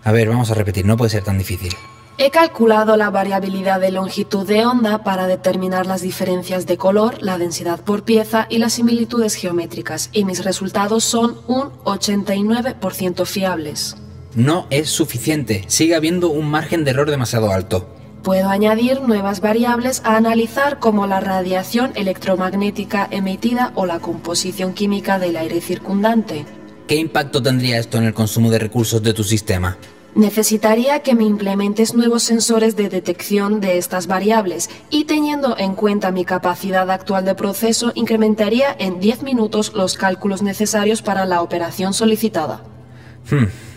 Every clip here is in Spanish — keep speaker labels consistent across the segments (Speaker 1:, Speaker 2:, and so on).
Speaker 1: A ver, vamos a repetir, no puede ser tan difícil.
Speaker 2: He calculado la variabilidad de longitud de onda para determinar las diferencias de color, la densidad por pieza y las similitudes geométricas, y mis resultados son un 89% fiables.
Speaker 1: No es suficiente, sigue habiendo un margen de error demasiado alto.
Speaker 2: Puedo añadir nuevas variables a analizar, como la radiación electromagnética emitida o la composición química del aire circundante.
Speaker 1: ¿Qué impacto tendría esto en el consumo de recursos de tu sistema?
Speaker 2: Necesitaría que me implementes nuevos sensores de detección de estas variables y, teniendo en cuenta mi capacidad actual de proceso, incrementaría en 10 minutos los cálculos necesarios para la operación solicitada.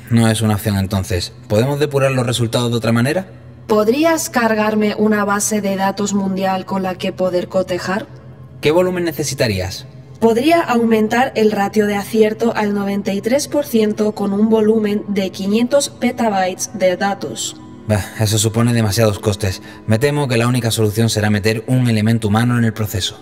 Speaker 1: No es una opción entonces. ¿Podemos depurar los resultados de otra manera?
Speaker 2: ¿Podrías cargarme una base de datos mundial con la que poder cotejar?
Speaker 1: ¿Qué volumen necesitarías?
Speaker 2: Podría aumentar el ratio de acierto al 93% con un volumen de 500 petabytes de datos.
Speaker 1: Eso supone demasiados costes. Me temo que la única solución será meter un elemento humano en el proceso.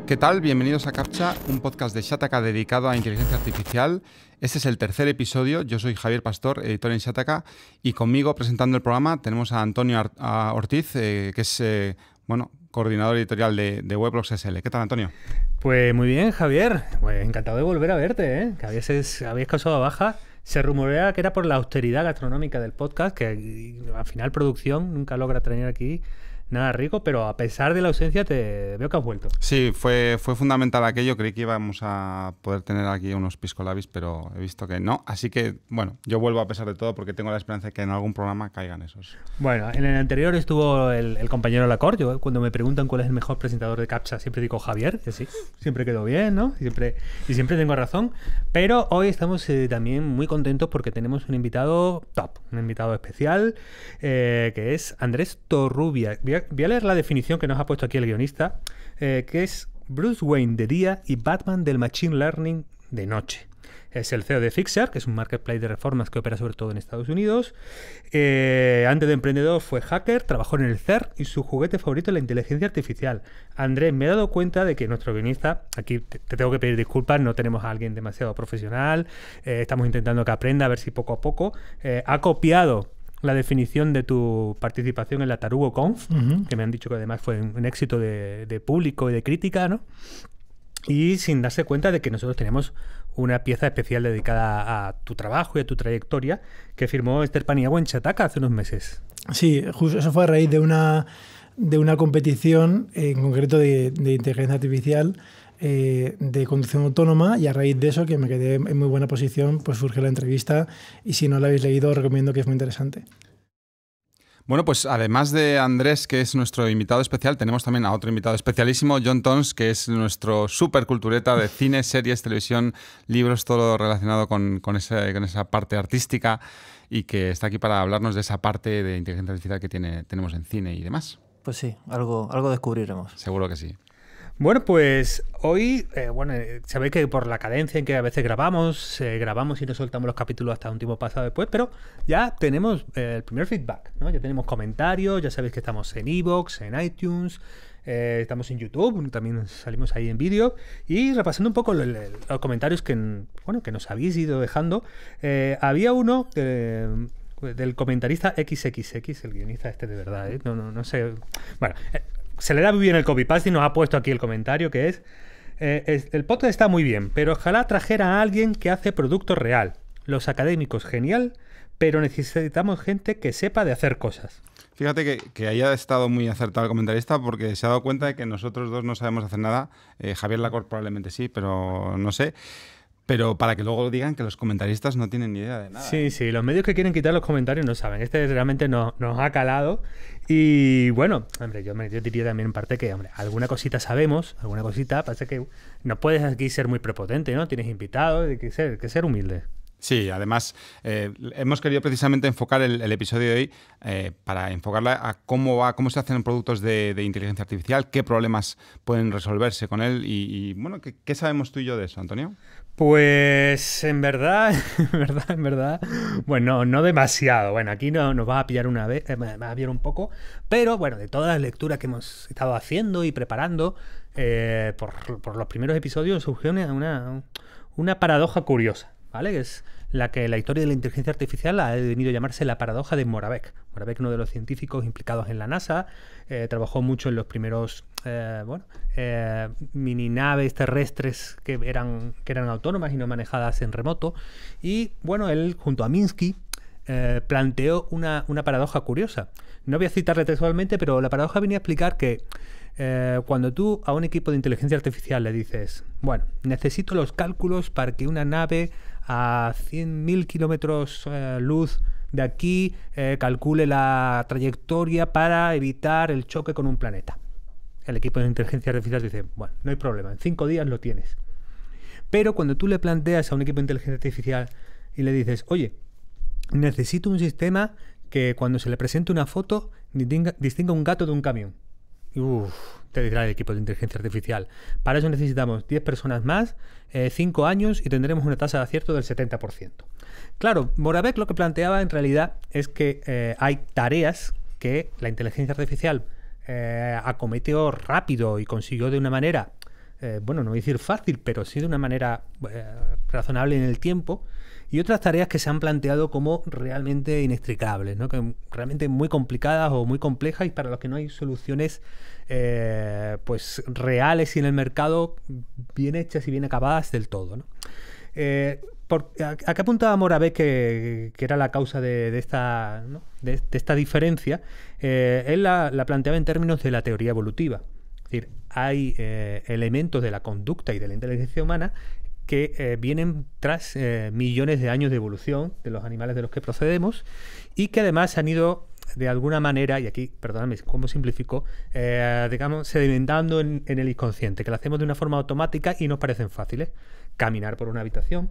Speaker 3: ¿Qué tal? Bienvenidos a CAPTCHA, un podcast de Shataka dedicado a inteligencia artificial. Este es el tercer episodio. Yo soy Javier Pastor, editor en Shataka, y conmigo presentando el programa tenemos a Antonio Ortiz, que es coordinador editorial de Weblogs SL. ¿Qué tal, Antonio?
Speaker 4: Pues muy bien, Javier. Pues encantado de volver a verte, ¿eh? Que habías causado baja. Se rumorea que era por la austeridad gastronómica del podcast, que al final producción nunca logra tener aquí nada rico, pero a pesar de la ausencia te veo que has vuelto.
Speaker 3: Sí, fue fundamental aquello. Creí que íbamos a poder tener aquí unos piscolabis, pero he visto que no. Así que, bueno, yo vuelvo a pesar de todo porque tengo la esperanza de que en algún programa caigan esos.
Speaker 4: Bueno, en el anterior estuvo el compañero Lacorte. Yo, cuando me preguntan cuál es el mejor presentador de CAPTCHA, siempre digo Javier, que sí. Siempre quedó bien, ¿no? Y siempre tengo razón. Pero hoy estamos también muy contentos porque tenemos un invitado top, un invitado especial, que es Andrés Torrubia. Voy a leer la definición que nos ha puesto aquí el guionista, que es Bruce Wayne de día y Batman del Machine Learning de noche. Es el CEO de Fixer, que es un marketplace de reformas que opera sobre todo en Estados Unidos. Antes de emprendedor fue hacker, trabajó en el CERN y su juguete favorito es la inteligencia artificial. Andrés, me he dado cuenta de que nuestro guionista, aquí te tengo que pedir disculpas, no tenemos a alguien demasiado profesional, estamos intentando que aprenda, a ver si poco a poco ha copiado la definición de tu participación en la TarugoConf, que me han dicho que además fue un éxito de público y de crítica, ¿no? Y sin darse cuenta de que nosotros tenemos una pieza especial dedicada a tu trabajo y a tu trayectoria que firmó Esther Paniagua en Shataka hace unos meses.
Speaker 5: Sí, justo eso fue a raíz de una competición, en concreto de inteligencia artificial, de conducción autónoma, y a raíz de eso, que me quedé en muy buena posición, pues surgió la entrevista, y si no la habéis leído os recomiendo, que es muy interesante.
Speaker 3: Bueno, pues además de Andrés, que es nuestro invitado especial, tenemos también a otro invitado especialísimo, John Tons, que es nuestro súper cultureta de cine, series, televisión, libros, todo lo relacionado con esa parte artística, y que está aquí para hablarnos de esa parte de inteligencia artificial que tenemos en cine y demás.
Speaker 6: Pues sí, algo descubriremos.
Speaker 3: Seguro que sí.
Speaker 4: Bueno, pues hoy, sabéis que por la cadencia en que a veces grabamos y no soltamos los capítulos hasta un tiempo pasado después, pero ya tenemos el primer feedback, ¿no? Ya tenemos comentarios, ya sabéis que estamos en iVoox, en iTunes, estamos en YouTube, también salimos ahí en vídeo, y repasando un poco los comentarios que nos habéis ido dejando, había uno del comentarista XXX, el guionista este de verdad, ¿eh? No sé. Bueno, se le da muy bien el copy-paste y nos ha puesto aquí el comentario, que es el podcast está muy bien, pero ojalá trajera a alguien que hace producto real. Los académicos, genial, pero necesitamos gente que sepa de hacer cosas.
Speaker 3: Fíjate que haya estado muy acertado el comentarista, porque se ha dado cuenta de que nosotros dos no sabemos hacer nada. Javier Lacorte probablemente sí, pero no sé. Pero para que luego digan que los comentaristas no tienen ni idea de nada.
Speaker 4: Sí, los medios que quieren quitar los comentarios no saben. Este realmente nos ha calado. Y bueno, hombre, yo diría también en parte que, hombre, alguna cosita sabemos, alguna cosita. Pasa que no puedes aquí ser muy prepotente, ¿no? Tienes invitados, hay que ser humilde.
Speaker 3: Sí, además hemos querido precisamente enfocar el episodio de hoy para enfocarla a cómo se hacen productos de inteligencia artificial, qué problemas pueden resolverse con él y bueno, ¿qué sabemos tú y yo de eso, Antonio?
Speaker 4: Pues en verdad, bueno, no demasiado. Bueno, aquí nos va a pillar una vez, me va a pillar un poco, pero bueno, de todas las lecturas que hemos estado haciendo y preparando por los primeros episodios surgió una paradoja curiosa, ¿vale? Que es la que la historia de la inteligencia artificial ha venido a llamarse la paradoja de Moravec. Moravec, uno de los científicos implicados en la NASA, trabajó mucho en los primeros mini naves terrestres que eran autónomas y no manejadas en remoto. Y bueno, él junto a Minsky planteó una paradoja curiosa. No voy a citarle textualmente, pero la paradoja venía a explicar que cuando tú a un equipo de inteligencia artificial le dices, bueno, necesito los cálculos para que una nave a 100.000 kilómetros luz de aquí calcule la trayectoria para evitar el choque con un planeta. El equipo de inteligencia artificial dice, bueno, no hay problema, en 5 días lo tienes. Pero cuando tú le planteas a un equipo de inteligencia artificial y le dices, oye, necesito un sistema que cuando se le presente una foto distinga un gato de un camión. Te dirá el equipo de inteligencia artificial. Para eso necesitamos 10 personas más, 5 años y tendremos una tasa de acierto del 70%. Claro, Moravec lo que planteaba en realidad es que hay tareas que la inteligencia artificial acometió rápido y consiguió de una manera, no voy a decir fácil, pero sí de una manera razonable en el tiempo, y otras tareas que se han planteado como realmente inextricables, ¿no? Que realmente muy complicadas o muy complejas y para las que no hay soluciones reales y en el mercado bien hechas y bien acabadas del todo, ¿no? ¿A qué apuntaba Moravec que era la causa de esta diferencia? Él la planteaba en términos de la teoría evolutiva. Es decir, hay elementos de la conducta y de la inteligencia humana que vienen tras millones de años de evolución de los animales de los que procedemos y que además han ido de alguna manera, y aquí, perdóname, ¿cómo simplifico? Sedimentando en el inconsciente, que lo hacemos de una forma automática y nos parecen fáciles. Caminar por una habitación,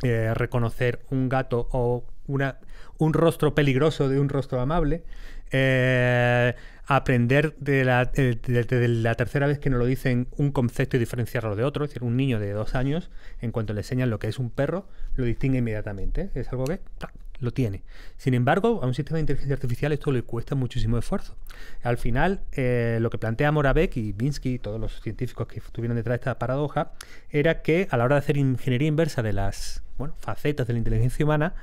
Speaker 4: reconocer un gato o un rostro peligroso de un rostro amable, aprender de la tercera vez que nos lo dicen un concepto y diferenciarlo de otro. Es decir, un niño de 2 años, en cuanto le enseñan lo que es un perro, lo distingue inmediatamente. Es algo que lo tiene. Sin embargo, a un sistema de inteligencia artificial esto le cuesta muchísimo esfuerzo. Al final, lo que plantea Moravec y Minsky y todos los científicos que estuvieron detrás de esta paradoja era que a la hora de hacer ingeniería inversa de las facetas de la inteligencia humana,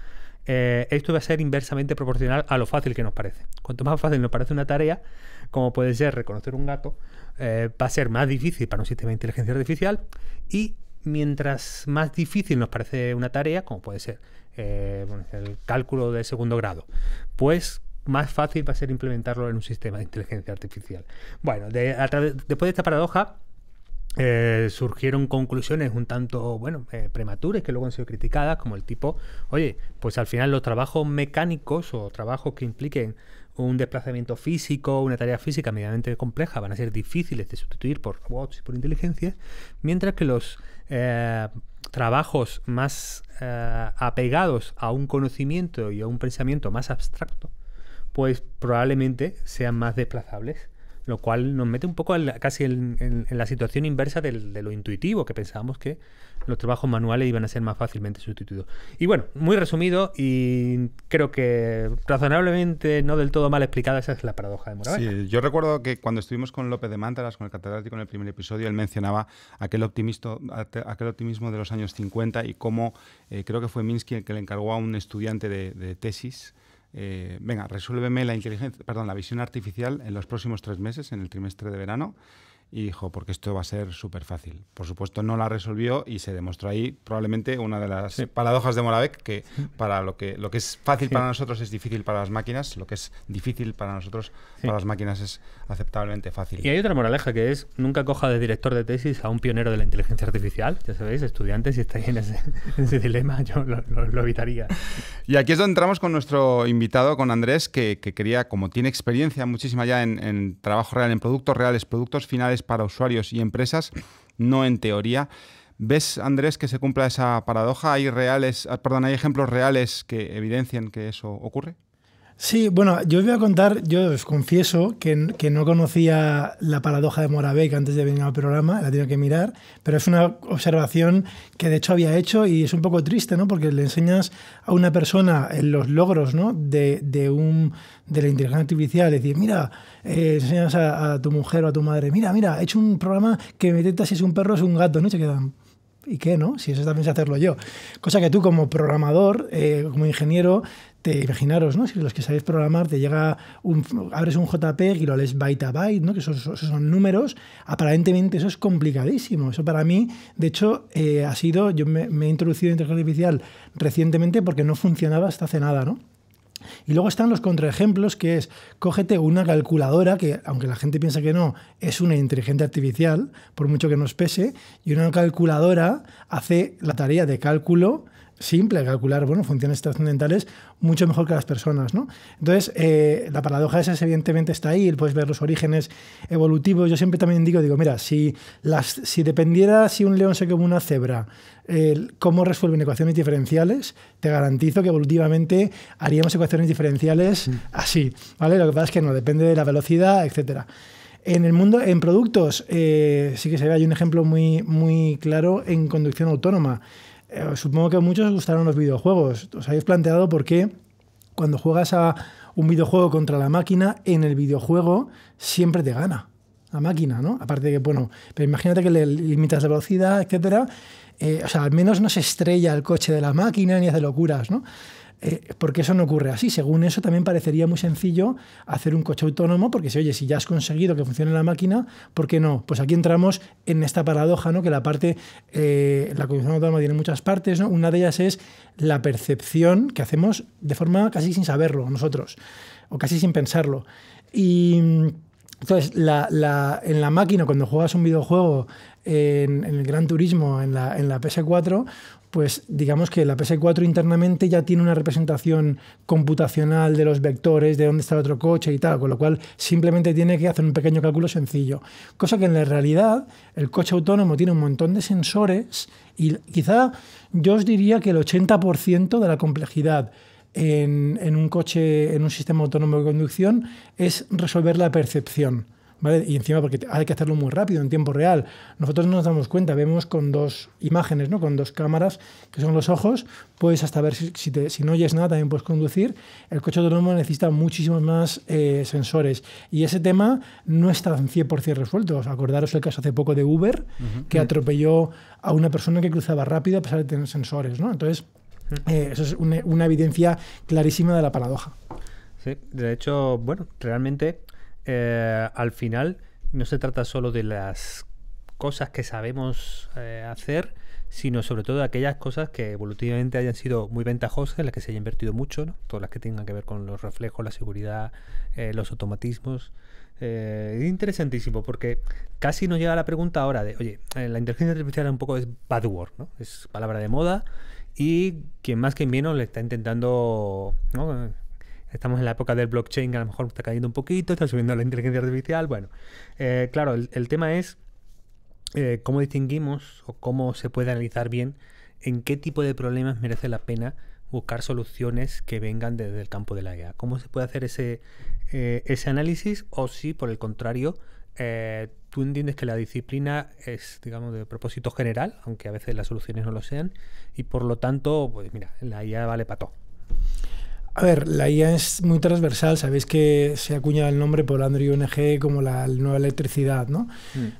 Speaker 4: esto va a ser inversamente proporcional a lo fácil que nos parece. Cuanto más fácil nos parece una tarea, como puede ser reconocer un gato, va a ser más difícil para un sistema de inteligencia artificial, y mientras más difícil nos parece una tarea, como puede ser el cálculo de segundo grado, pues más fácil va a ser implementarlo en un sistema de inteligencia artificial. Bueno, después de esta paradoja surgieron conclusiones un tanto prematuras que luego han sido criticadas, como el tipo, oye, pues al final los trabajos mecánicos o trabajos que impliquen un desplazamiento físico, una tarea física medianamente compleja, van a ser difíciles de sustituir por robots y por inteligencias, mientras que los trabajos más apegados a un conocimiento y a un pensamiento más abstracto, pues probablemente sean más desplazables, lo cual nos mete un poco casi en la situación inversa de lo intuitivo, que pensábamos que los trabajos manuales iban a ser más fácilmente sustituidos. Y bueno, muy resumido y creo que razonablemente no del todo mal explicada, esa es la paradoja de Moravec.
Speaker 3: Sí, yo recuerdo que cuando estuvimos con López de Mántaras, con el catedrático en el primer episodio, él mencionaba aquel optimismo de los años 50 y cómo creo que fue Minsky el que le encargó a un estudiante de tesis, venga, resuélveme la visión artificial en los próximos 3 meses, en el trimestre de verano. Y dijo, porque esto va a ser súper fácil. Por supuesto, no la resolvió y se demostró ahí probablemente una de las paradojas de Moravec, que para lo que es fácil para nosotros es difícil para las máquinas, lo que es difícil para nosotros, para las máquinas es aceptablemente fácil.
Speaker 4: Y hay otra moraleja, que es, nunca coja de director de tesis a un pionero de la inteligencia artificial. Ya sabéis, estudiantes, si estáis en ese dilema, yo lo evitaría.
Speaker 3: Y aquí es donde entramos con nuestro invitado, con Andrés, que quería, como tiene experiencia muchísima ya en trabajo real, en productos reales, productos finales para usuarios y empresas, no en teoría. ¿Ves, Andrés, que se cumpla esa paradoja? ¿Hay ejemplos reales que evidencian que eso ocurre?
Speaker 5: Sí, bueno, yo os voy a contar, yo os confieso que no conocía la paradoja de Moravec antes de venir al programa, la tengo que mirar, pero es una observación que de hecho había hecho y es un poco triste, ¿no? Porque le enseñas a una persona los logros, ¿no? de la inteligencia artificial, es decir, mira, enseñas a tu mujer o a tu madre, mira, he hecho un programa que me detecta si es un perro o es un gato, ¿no? Y se quedan, ¿y qué, no? Si eso también sé hacerlo yo. Cosa que tú como programador, como ingeniero, imaginaros, ¿no? Si los que sabéis programar te llega abres un JPEG y lo lees byte a byte, ¿no? Que esos son números, aparentemente eso es complicadísimo. Eso para mí, de hecho, ha sido, yo me he introducido en inteligencia artificial recientemente porque no funcionaba hasta hace nada, ¿no? Y luego están los contraejemplos, que es, cógete una calculadora, que aunque la gente piensa que no, es una inteligencia artificial, por mucho que nos pese, y una calculadora hace la tarea de cálculo simple, calcular funciones trascendentales mucho mejor que las personas, ¿no? Entonces, la paradoja esa evidentemente está ahí, puedes ver los orígenes evolutivos. Yo siempre también digo, mira, si dependiera si un león se come una cebra, cómo resuelven ecuaciones diferenciales, te garantizo que evolutivamente haríamos ecuaciones diferenciales así, ¿vale? Lo que pasa es que no, depende de la velocidad, etcétera. En el mundo, en productos, sí que se ve, hay un ejemplo muy, muy claro en conducción autónoma. Supongo que a muchos os gustaron los videojuegos. Os habéis planteado por qué cuando juegas a un videojuego contra la máquina, en el videojuego siempre te gana la máquina, ¿no? Aparte de que, pero imagínate que le limitas la velocidad, etcétera. Al menos no se estrella el coche de la máquina ni hace locuras, ¿no? Porque eso no ocurre así. Según eso, también parecería muy sencillo hacer un coche autónomo, porque si ya has conseguido que funcione la máquina, ¿por qué no? Pues aquí entramos en esta paradoja, ¿no? Que la conducción autónoma tiene muchas partes, ¿no? Una de ellas es la percepción que hacemos de forma casi sin saberlo nosotros, o casi sin pensarlo. Y entonces, en la máquina, cuando juegas un videojuego en el Gran Turismo, en la PS4, pues digamos que la PS4 internamente ya tiene una representación computacional de los vectores, de dónde está el otro coche y tal, con lo cual simplemente tiene que hacer un pequeño cálculo sencillo. Cosa que en la realidad el coche autónomo tiene un montón de sensores y quizá yo os diría que el 80% de la complejidad en un coche, en un sistema autónomo de conducción, es resolver la percepción, ¿vale? Y encima porque hay que hacerlo muy rápido, en tiempo real. Nosotros no nos damos cuenta, vemos con dos imágenes, ¿no? Con dos cámaras, que son los ojos, puedes hasta ver si no oyes nada, también puedes conducir. El coche autónomo necesita muchísimos más sensores. Y ese tema no está 100% resuelto. Acordaros el caso hace poco de Uber, que atropelló a una persona que cruzaba rápido a pesar de tener sensores, ¿no? Entonces, eso es una evidencia clarísima de la paradoja.
Speaker 4: Sí, de hecho, realmente al final no se trata solo de las cosas que sabemos hacer, sino sobre todo de aquellas cosas que evolutivamente hayan sido muy ventajosas, en las que se haya invertido mucho, ¿no? Todas las que tengan que ver con los reflejos, la seguridad, los automatismos. Es interesantísimo porque casi nos llega la pregunta ahora de, oye, la inteligencia artificial un poco es buzzword, ¿no? Es palabra de moda. Y quien más que menos le está intentando, ¿no? Estamos en la época del blockchain, que a lo mejor está cayendo un poquito, está subiendo la inteligencia artificial. Bueno, claro, el tema es cómo distinguimos o cómo se puede analizar bien en qué tipo de problemas merece la pena buscar soluciones que vengan desde el campo de la IA. ¿Cómo se puede hacer ese análisis? O si, por el contrario, tú entiendes que la disciplina es, digamos, de propósito general, aunque a veces las soluciones no lo sean, y por lo tanto, pues mira, la IA vale para todo.
Speaker 5: A ver, la IA es muy transversal. Sabéis que se acuña el nombre por Andrew Ng como la nueva electricidad, ¿no?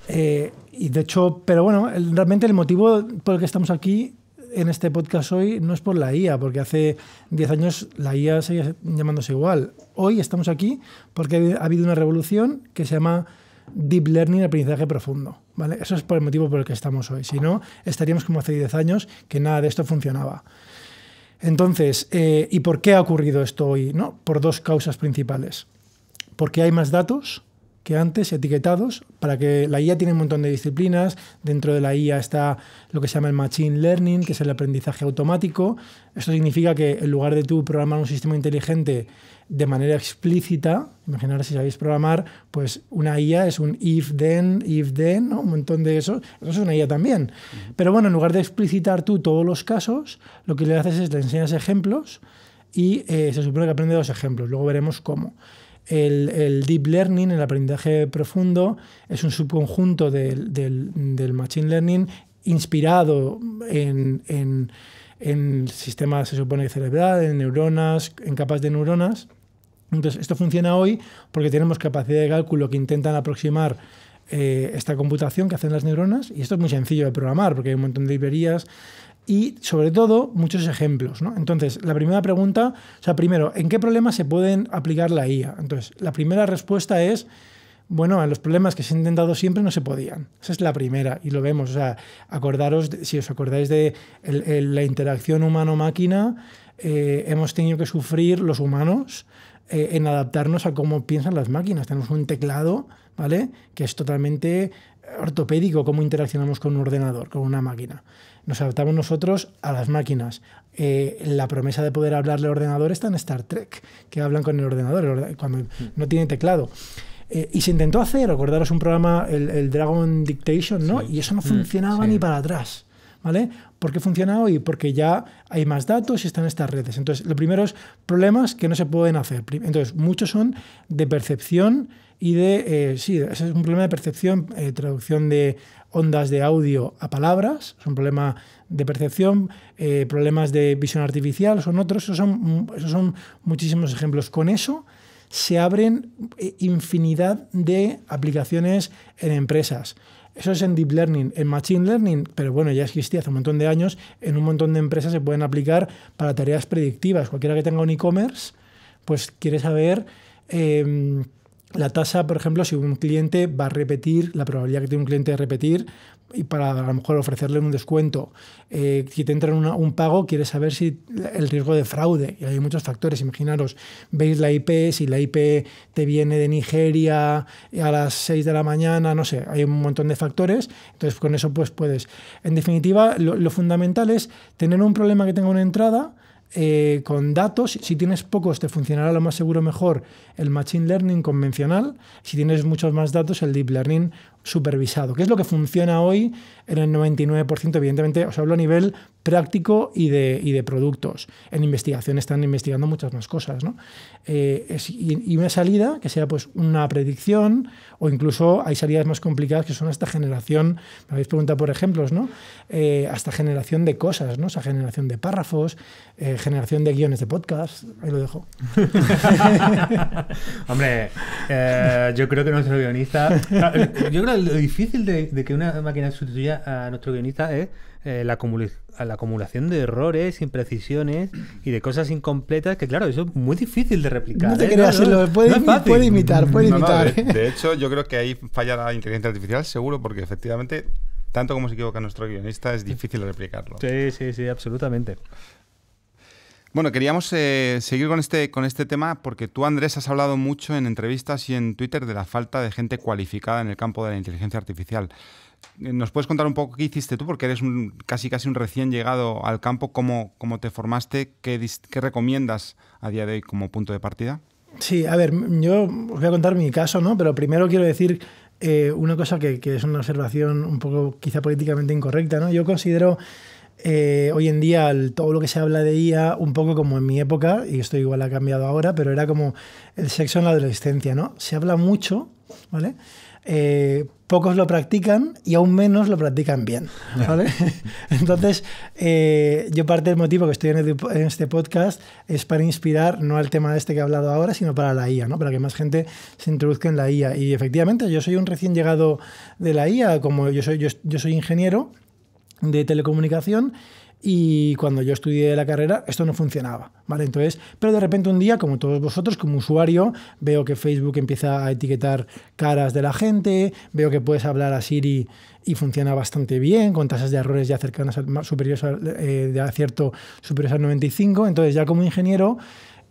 Speaker 5: Y de hecho, pero bueno, realmente el motivo por el que estamos aquí en este podcast hoy no es por la IA, porque hace 10 años la IA seguía llamándose igual. Hoy estamos aquí porque ha habido una revolución que se llama Deep Learning, aprendizaje profundo, ¿vale? Eso es por el motivo por el que estamos hoy. Si no, estaríamos como hace 10 años que nada de esto funcionaba. Entonces, ¿y por qué ha ocurrido esto hoy? ¿No? Por dos causas principales. Porque hay más datos que antes etiquetados, para que la IA tiene un montón de disciplinas. Dentro de la IA está lo que se llama el Machine Learning, que es el aprendizaje automático. Esto significa que en lugar de tú programar un sistema inteligente de manera explícita, imaginar si sabéis programar, pues una IA es un if-then, ¿no? Un montón de eso. Eso es una IA también. Pero bueno, en lugar de explicitar tú todos los casos, lo que le haces es le enseñas ejemplos y se supone que aprende los ejemplos. Luego veremos cómo. El Deep Learning, el aprendizaje profundo, es un subconjunto del Machine Learning inspirado en sistemas, se supone, cerebral, en neuronas, en capas de neuronas. Entonces, esto funciona hoy porque tenemos capacidad de cálculo que intentan aproximar esta computación que hacen las neuronas, y esto es muy sencillo de programar porque hay un montón de librerías y, sobre todo, muchos ejemplos, ¿no? Entonces, la primera pregunta, o sea, primero, ¿en qué problemas se pueden aplicar la IA? Entonces, la primera respuesta es, bueno, a los problemas que se han intentado siempre no se podían. Esa es la primera, y lo vemos. O sea, si os acordáis de la interacción humano-máquina, hemos tenido que sufrir los humanos en adaptarnos a cómo piensan las máquinas. Tenemos un teclado, ¿vale?, que es totalmente ortopédico, cómo interaccionamos con un ordenador, con una máquina. Nos adaptamos nosotros a las máquinas. La promesa de poder hablarle al ordenador está en Star Trek, que hablan con el ordenador cuando no tiene teclado. Y se intentó hacer, acordaros un programa, el Dragon Dictation, ¿no? Sí. Y eso no funcionaba ni para atrás, ¿vale? ¿Por qué funciona hoy? Porque ya hay más datos y están estas redes. Entonces, lo primero es problemas que no se pueden hacer. Entonces, muchos son de percepción y de... sí, ese es un problema de percepción, traducción de ondas de audio a palabras, es un problema de percepción, problemas de visión artificial, son otros, esos son muchísimos ejemplos. Con eso se abren infinidad de aplicaciones en empresas. Eso es en Deep Learning. En Machine Learning, pero bueno, ya existía hace un montón de años, en un montón de empresas se pueden aplicar para tareas predictivas. Cualquiera que tenga un e-commerce, pues quiere saber la tasa, por ejemplo, si un cliente va a repetir, la probabilidad que tiene un cliente de repetir, y para a lo mejor ofrecerle un descuento. Si te entra un pago, quieres saber si el riesgo de fraude. Y hay muchos factores. Imaginaros, veis la IP, si la IP te viene de Nigeria a las 6 de la mañana, no sé, hay un montón de factores. Entonces, con eso pues puedes... En definitiva, lo fundamental es tener un problema que tenga una entrada con datos. Si tienes pocos, te funcionará lo más seguro mejor el Machine Learning convencional. Si tienes muchos más datos, el Deep Learning supervisado, que es lo que funciona hoy en el 99%. Evidentemente, os hablo a nivel práctico y de productos. En investigación están investigando muchas más cosas, ¿no? Y una salida que sea pues una predicción, o incluso hay salidas más complicadas que son hasta generación, me habéis preguntado por ejemplos, ¿no? Hasta generación de cosas, ¿no? O sea, generación de párrafos, generación de guiones de podcast. Ahí lo dejo.
Speaker 4: Hombre, yo creo que nuestro guionista... Yo creo que lo difícil de que una máquina sustituya a nuestro guionista es la acumulación de errores, imprecisiones y de cosas incompletas, que claro, eso es muy difícil de replicar.
Speaker 5: No te creas, puede imitar.
Speaker 3: De hecho, yo creo que ahí falla la inteligencia artificial, seguro, porque efectivamente, tanto como se equivoca nuestro guionista, es difícil replicarlo.
Speaker 4: Sí, absolutamente.
Speaker 3: Bueno, queríamos seguir con este tema porque tú, Andrés, has hablado mucho en entrevistas y en Twitter de la falta de gente cualificada en el campo de la inteligencia artificial. ¿Nos puedes contar un poco qué hiciste tú? Porque eres casi un recién llegado al campo. ¿Cómo te formaste? ¿Qué recomiendas a día de hoy como punto de partida?
Speaker 5: Sí, a ver, yo os voy a contar mi caso, ¿no? Pero primero quiero decir una cosa que es una observación un poco quizá políticamente incorrecta, ¿no? Yo considero... hoy en día todo lo que se habla de IA un poco como en mi época, y esto igual ha cambiado ahora, pero era como el sexo en la adolescencia, ¿no? Se habla mucho, ¿vale? Pocos lo practican y aún menos lo practican bien, ¿vale? Entonces, yo parte del motivo que estoy en este podcast es para inspirar, no al tema este que he hablado ahora, sino para la IA, ¿no? Para que más gente se introduzca en la IA. Y efectivamente, yo soy un recién llegado de la IA, como yo soy ingeniero de telecomunicación, y cuando yo estudié la carrera esto no funcionaba, ¿vale? Entonces, pero de repente un día, como todos vosotros, como usuario, veo que Facebook empieza a etiquetar caras de la gente, veo que puedes hablar a Siri y funciona bastante bien, con tasas de errores ya cercanas superiores de acierto superiores al 95. Entonces, ya como ingeniero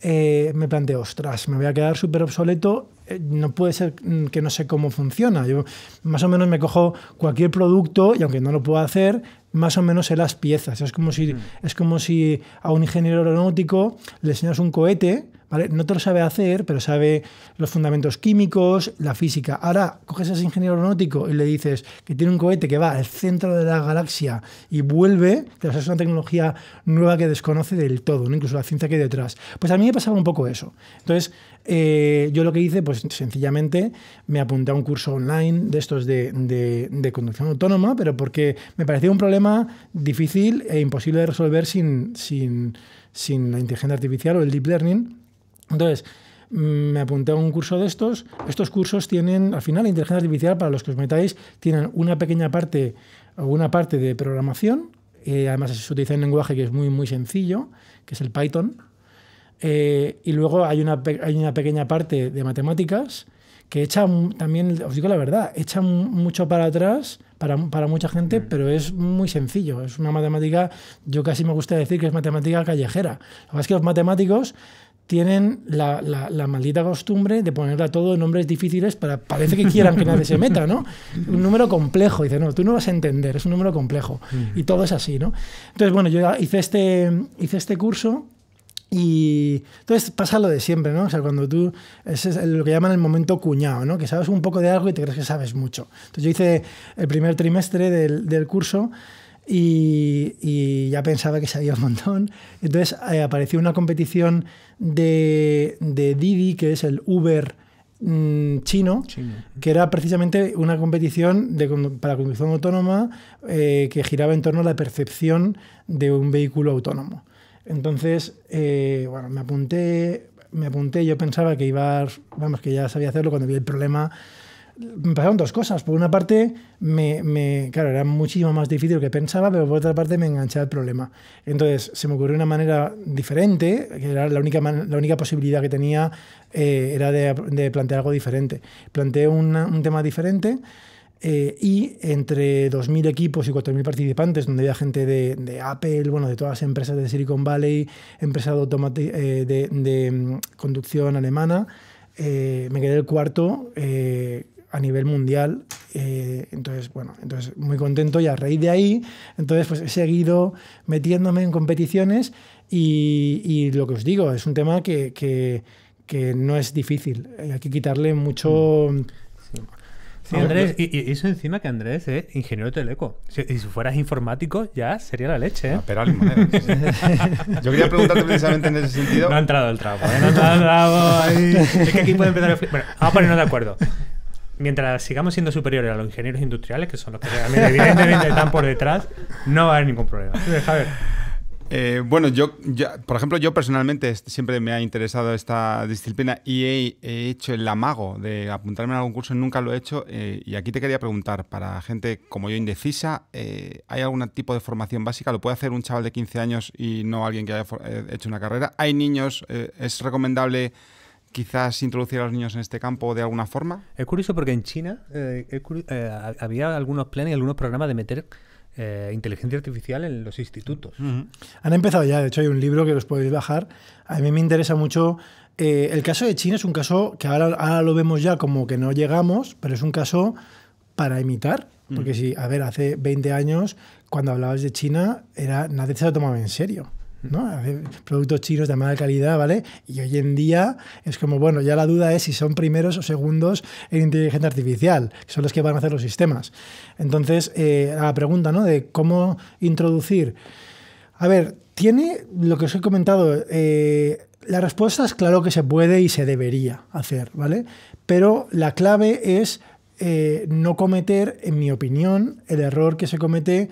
Speaker 5: me planteo, ostras, me voy a quedar súper obsoleto, no puede ser que no sé cómo funciona. Yo más o menos me cojo cualquier producto y aunque no lo puedo hacer, más o menos sé las piezas. Es como si a un ingeniero aeronáutico le enseñas un cohete, ¿vale? No te lo sabe hacer, pero sabe los fundamentos químicos, la física. Ahora coges a ese ingeniero aeronáutico y le dices que tiene un cohete que va al centro de la galaxia y vuelve, que es una tecnología nueva que desconoce del todo, ¿no? Incluso la ciencia que hay detrás. Pues a mí me pasaba un poco eso. Entonces, yo lo que hice, pues sencillamente me apunté a un curso online de estos de conducción autónoma, pero porque me parecía un problema difícil e imposible de resolver sin la inteligencia artificial o el deep learning. Entonces, me apunté a un curso de estos. Estos cursos tienen, al final, la inteligencia artificial, para los que os metáis, tienen una pequeña parte o una parte de programación. Además, se utiliza un lenguaje que es muy, muy sencillo, que es el Python. Y luego hay una pequeña parte de matemáticas que echa también, os digo la verdad, echa mucho para atrás para mucha gente, pero es muy sencillo. Es una matemática, yo casi me gusta decir que es matemática callejera. Lo que pasa es que los matemáticos tienen la maldita costumbre de ponerle a todo nombres difíciles parece que quieran que nadie se meta, ¿no? Un número complejo. Dice, no, tú no vas a entender, es un número complejo. Y todo es así, ¿no? Entonces, bueno, yo hice este curso. Y entonces pasa lo de siempre, ¿no? O sea, cuando tú, ese es lo que llaman el momento cuñado, ¿no? Que sabes un poco de algo y te crees que sabes mucho. Entonces yo hice el primer trimestre del curso y ya pensaba que sabía un montón. Entonces apareció una competición de Didi, que es el Uber chino, que era precisamente una competición para conducción autónoma que giraba en torno a la percepción de un vehículo autónomo. Entonces, bueno, me apunté, yo pensaba que que ya sabía hacerlo. Cuando vi el problema, me pasaron dos cosas. Por una parte, claro, era muchísimo más difícil de lo que pensaba, pero por otra parte me enganché al problema. Entonces, se me ocurrió una manera diferente, que era la única posibilidad que tenía, era de plantear algo diferente. Planteé un tema diferente. Y entre 2.000 equipos y 4.000 participantes, donde había gente de Apple, bueno, de todas las empresas de Silicon Valley, empresas de conducción alemana, me quedé el cuarto a nivel mundial. Entonces, bueno, muy contento, y a raíz de ahí, entonces pues he seguido metiéndome en competiciones y lo que os digo, es un tema que no es difícil, hay que quitarle mucho...
Speaker 4: Sí, Andrés, y eso encima que Andrés es ingeniero teleco. Si fueras informático, ya sería la leche, ¿eh?
Speaker 3: Pero limonera. Sí. Yo quería preguntarte precisamente en ese sentido.
Speaker 4: No ha entrado el trapo, ¿eh? No ha entrado el trapo. Ahí. Es que aquí puede empezar a... Bueno, vamos a ponernos de acuerdo. Mientras sigamos siendo superiores a los ingenieros industriales, que son los que realmente, evidentemente están por detrás, no va a haber ningún problema. Javier.
Speaker 3: Bueno, por ejemplo, yo personalmente siempre me ha interesado esta disciplina y he hecho el amago de apuntarme en algún curso, nunca lo he hecho, y aquí te quería preguntar, para gente como yo indecisa, ¿hay algún tipo de formación básica? ¿Lo puede hacer un chaval de 15 años y no alguien que haya hecho una carrera? ¿Hay niños? ¿Es recomendable quizás introducir a los niños en este campo de alguna forma?
Speaker 4: Es curioso porque en China había algunos planes y algunos programas de meter inteligencia artificial en los institutos.
Speaker 5: Han empezado ya, de hecho hay un libro que los podéis bajar. A mí me interesa mucho. El caso de China es un caso que ahora lo vemos ya como que no llegamos, pero es un caso para imitar. Porque si, a ver, hace 20 años, cuando hablabas de China, nadie se lo tomaba en serio, ¿no? Productos chinos de mala calidad, ¿vale? Y hoy en día es como, bueno, ya la duda es si son primeros o segundos en inteligencia artificial, que son los que van a hacer los sistemas. Entonces, la pregunta, ¿no?, de cómo introducir... A ver, tiene lo que os he comentado, la respuesta es claro que se puede y se debería hacer, ¿vale? Pero la clave es no cometer, en mi opinión, el error que se comete,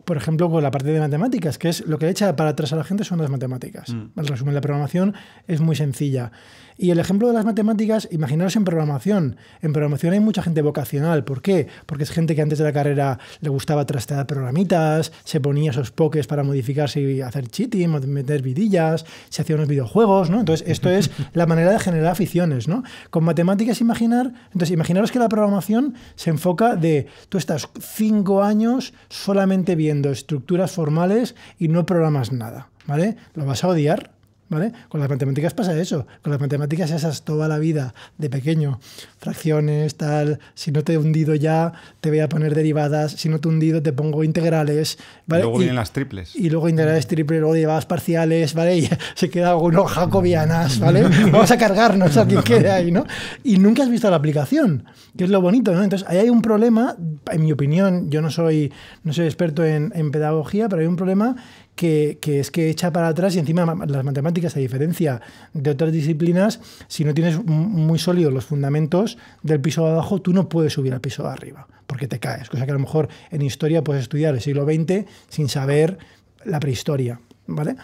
Speaker 5: por ejemplo, con la parte de matemáticas, que es lo que echa para atrás a la gente son las matemáticas. El resumen de la programación es muy sencilla. Y el ejemplo de las matemáticas, imaginaros en programación. En programación hay mucha gente vocacional. ¿Por qué? Porque es gente que antes de la carrera le gustaba trastear programitas, se ponía esos pokés para modificarse y hacer cheating, meter vidillas, se hacían unos videojuegos, ¿no? Entonces, esto es la manera de generar aficiones, ¿no? Con matemáticas, imaginaros que la programación se enfoca de tú estás 5 años solamente viendo estructuras formales y no programas nada, ¿vale? Lo vas a odiar, ¿vale? Con las matemáticas pasa eso. Con las matemáticas esas toda la vida, de pequeño. Fracciones, tal. Si no te he hundido ya, te voy a poner derivadas. Si no te he hundido, te pongo integrales, ¿vale?
Speaker 3: Y luego vienen las triples.
Speaker 5: Y luego integrales triples, luego llevabas parciales, ¿vale? Y se queda algunos jacobianas, ¿vale? Vamos a cargarnos a quien quede ahí, ¿no? Y nunca has visto la aplicación, que es lo bonito, ¿no? Entonces, ahí hay un problema, en mi opinión, yo no soy experto en pedagogía, pero hay un problema que es que echa para atrás, y encima las matemáticas, a diferencia de otras disciplinas, si no tienes muy sólidos los fundamentos del piso de abajo, tú no puedes subir al piso de arriba, porque te caes. Cosa que a lo mejor en historia puedes estudiar el siglo XX sin saber la prehistoria, ¿vale?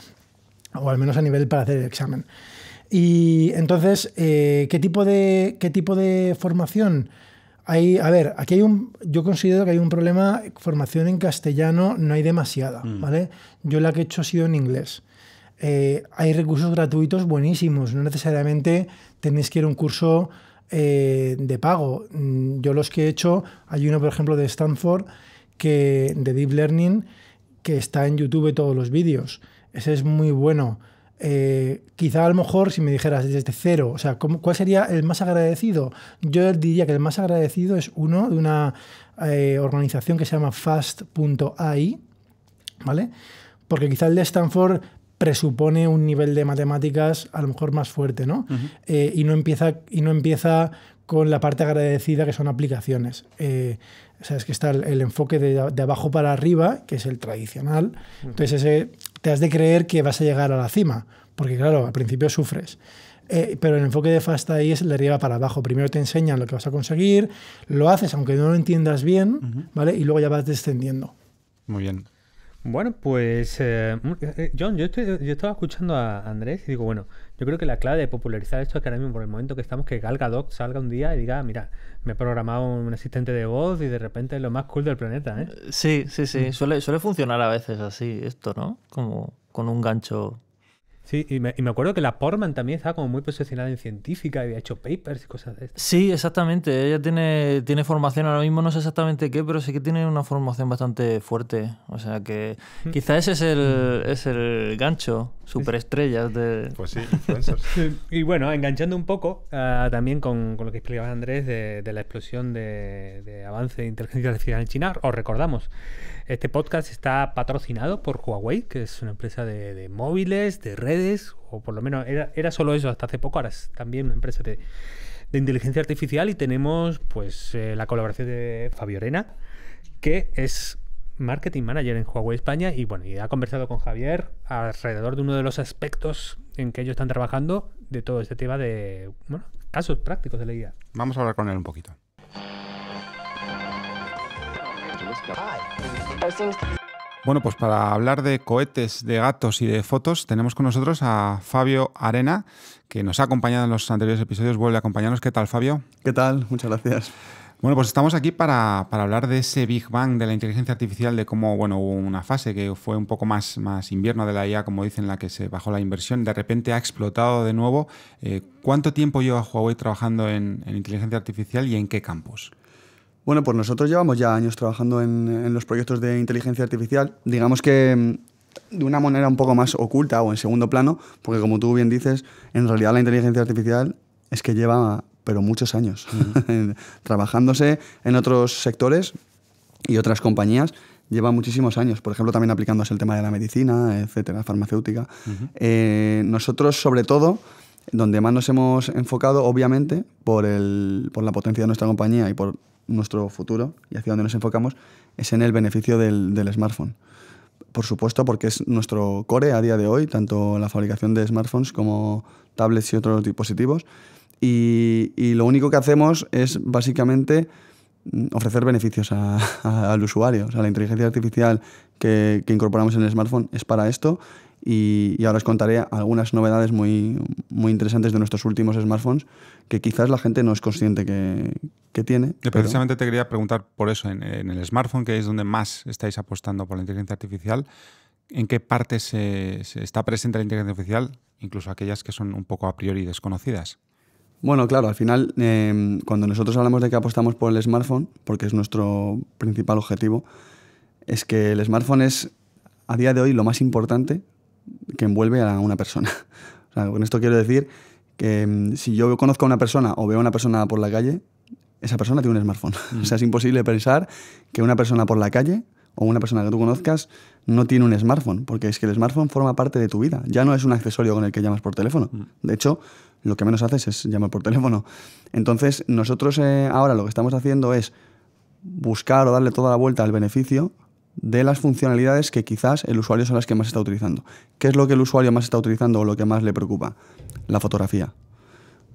Speaker 5: O al menos a nivel para hacer el examen. Y entonces, ¿qué tipo de formación? A ver, aquí yo considero que hay un problema. Formación en castellano no hay demasiada, ¿vale? Yo la que he hecho ha sido en inglés. Hay recursos gratuitos buenísimos, no necesariamente tenéis que ir a un curso de pago. Yo los que he hecho, hay uno, por ejemplo, de Stanford, de Deep Learning, que está en YouTube todos los vídeos. Ese es muy bueno. Quizá a lo mejor si me dijeras desde cero, o sea, ¿cuál sería el más agradecido? Yo diría que el más agradecido es uno de una organización que se llama fast.ai, ¿vale? Porque quizá el de Stanford presupone un nivel de matemáticas a lo mejor más fuerte, ¿no? Y no empieza con la parte agradecida, que son aplicaciones. O sea, es que está el enfoque de abajo para arriba, que es el tradicional. Entonces ese te has de creer que vas a llegar a la cima, porque claro, al principio sufres. Pero el enfoque de Fast ahí es de arriba para abajo. Primero te enseñan lo que vas a conseguir, lo haces aunque no lo entiendas bien, ¿vale? Y luego ya vas descendiendo.
Speaker 3: Muy bien.
Speaker 4: Bueno, pues John, yo estaba escuchando a Andrés y digo, bueno, yo creo que la clave de popularizar esto es que ahora mismo, por el momento que estamos, que Gal Gadot salga un día y diga, mira, me he programado un asistente de voz y de repente es lo más cool del planeta, ¿eh?
Speaker 6: Sí. Suele funcionar a veces así esto, ¿no? Como con un gancho.
Speaker 4: Sí, y me acuerdo que la Portman también estaba como muy posicionada en científica y había hecho papers y cosas de estas.
Speaker 6: Sí, exactamente. Ella tiene formación ahora mismo, no sé exactamente qué, pero sí que tiene una formación bastante fuerte. O sea que quizá ese es el gancho, superestrellas de...
Speaker 3: Pues sí, influencers.
Speaker 4: Y bueno, enganchando un poco también con lo que explicaba Andrés de la explosión de avance de inteligencia artificial en China, os recordamos, este podcast está patrocinado por Huawei, que es una empresa de móviles, de redes, o por lo menos era solo eso hasta hace poco, ahora es también una empresa de inteligencia artificial, y tenemos pues la colaboración de Fabio Arena, que es Marketing Manager en Huawei España, y bueno, y ha conversado con Javier alrededor de uno de los aspectos en que ellos están trabajando de todo este tema de casos prácticos de la IA.
Speaker 3: Vamos a hablar con él un poquito. Bueno, pues para hablar de cohetes, de gatos y de fotos, tenemos con nosotros a Fabio Arena, que nos ha acompañado en los anteriores episodios, vuelve a acompañarnos. ¿Qué tal, Fabio?
Speaker 7: ¿Qué tal? Muchas gracias.
Speaker 3: Bueno, pues estamos aquí para hablar de ese Big Bang de la inteligencia artificial, de cómo, bueno, hubo una fase que fue un poco más invierno de la IA, como dicen, en la que se bajó la inversión, de repente ha explotado de nuevo. ¿Cuánto tiempo lleva Huawei trabajando en inteligencia artificial y en qué campos?
Speaker 7: Bueno, pues nosotros llevamos ya años trabajando en los proyectos de inteligencia artificial, digamos que de una manera un poco más oculta o en segundo plano, porque como tú bien dices, en realidad la inteligencia artificial es que lleva pero muchos años trabajándose en otros sectores y otras compañías. Lleva muchísimos años, por ejemplo, también aplicándose el tema de la medicina, etcétera, farmacéutica. Nosotros, sobre todo, donde más nos hemos enfocado, obviamente, por la potencia de nuestra compañía y por nuestro futuro, y hacia donde nos enfocamos, es en el beneficio del smartphone. Por supuesto, porque es nuestro core a día de hoy, tanto la fabricación de smartphones como tablets y otros dispositivos. Y lo único que hacemos es básicamente ofrecer beneficios al usuario. O sea, la inteligencia artificial que incorporamos en el smartphone es para esto. Y ahora os contaré algunas novedades muy, muy interesantes de nuestros últimos smartphones que quizás la gente no es consciente que tiene.
Speaker 3: Precisamente te quería preguntar por eso, en el smartphone, que es donde más estáis apostando por la inteligencia artificial, ¿en qué partes se está presente la inteligencia artificial, incluso aquellas que son un poco a priori desconocidas?
Speaker 7: Bueno, claro, al final, cuando nosotros hablamos de que apostamos por el smartphone, porque es nuestro principal objetivo, es que el smartphone es, a día de hoy, lo más importante que envuelve a una persona. O sea, con esto quiero decir que si yo conozco a una persona o veo a una persona por la calle, esa persona tiene un smartphone. O sea, es imposible pensar que una persona por la calle o una persona que tú conozcas no tiene un smartphone, porque es que el smartphone forma parte de tu vida. Ya no es un accesorio con el que llamas por teléfono. De hecho, lo que menos haces es llamar por teléfono. Entonces, nosotros ahora lo que estamos haciendo es buscar o darle toda la vuelta al beneficio de las funcionalidades que quizás el usuario son las que más está utilizando. ¿Qué es lo que el usuario más está utilizando o lo que más le preocupa? La fotografía.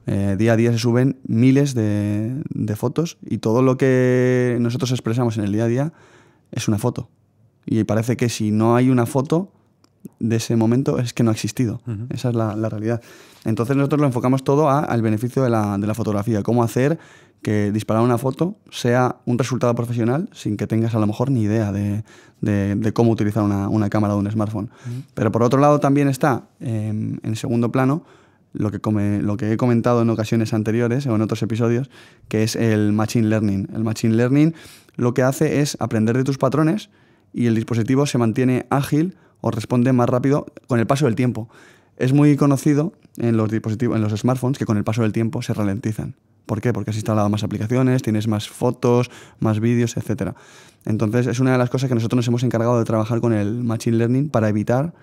Speaker 7: Día a día se suben miles de fotos y todo lo que nosotros expresamos en el día a día es una foto. Y parece que si no hay una foto, de ese momento es que no ha existido. Esa es la realidad. Entonces nosotros lo enfocamos todo al beneficio de la fotografía. Cómo hacer que disparar una foto sea un resultado profesional sin que tengas a lo mejor ni idea de cómo utilizar una cámara o un smartphone. Pero por otro lado también está en segundo plano lo que he comentado en ocasiones anteriores o en otros episodios, que es el Machine Learning. El Machine Learning lo que hace es aprender de tus patrones y el dispositivo se mantiene ágil o responde más rápido con el paso del tiempo. Es muy conocido en los dispositivos, en los smartphones, que con el paso del tiempo se ralentizan. ¿Por qué? Porque has instalado más aplicaciones, tienes más fotos, más vídeos, etc. Entonces es una de las cosas que nosotros nos hemos encargado de trabajar con el Machine Learning para evitar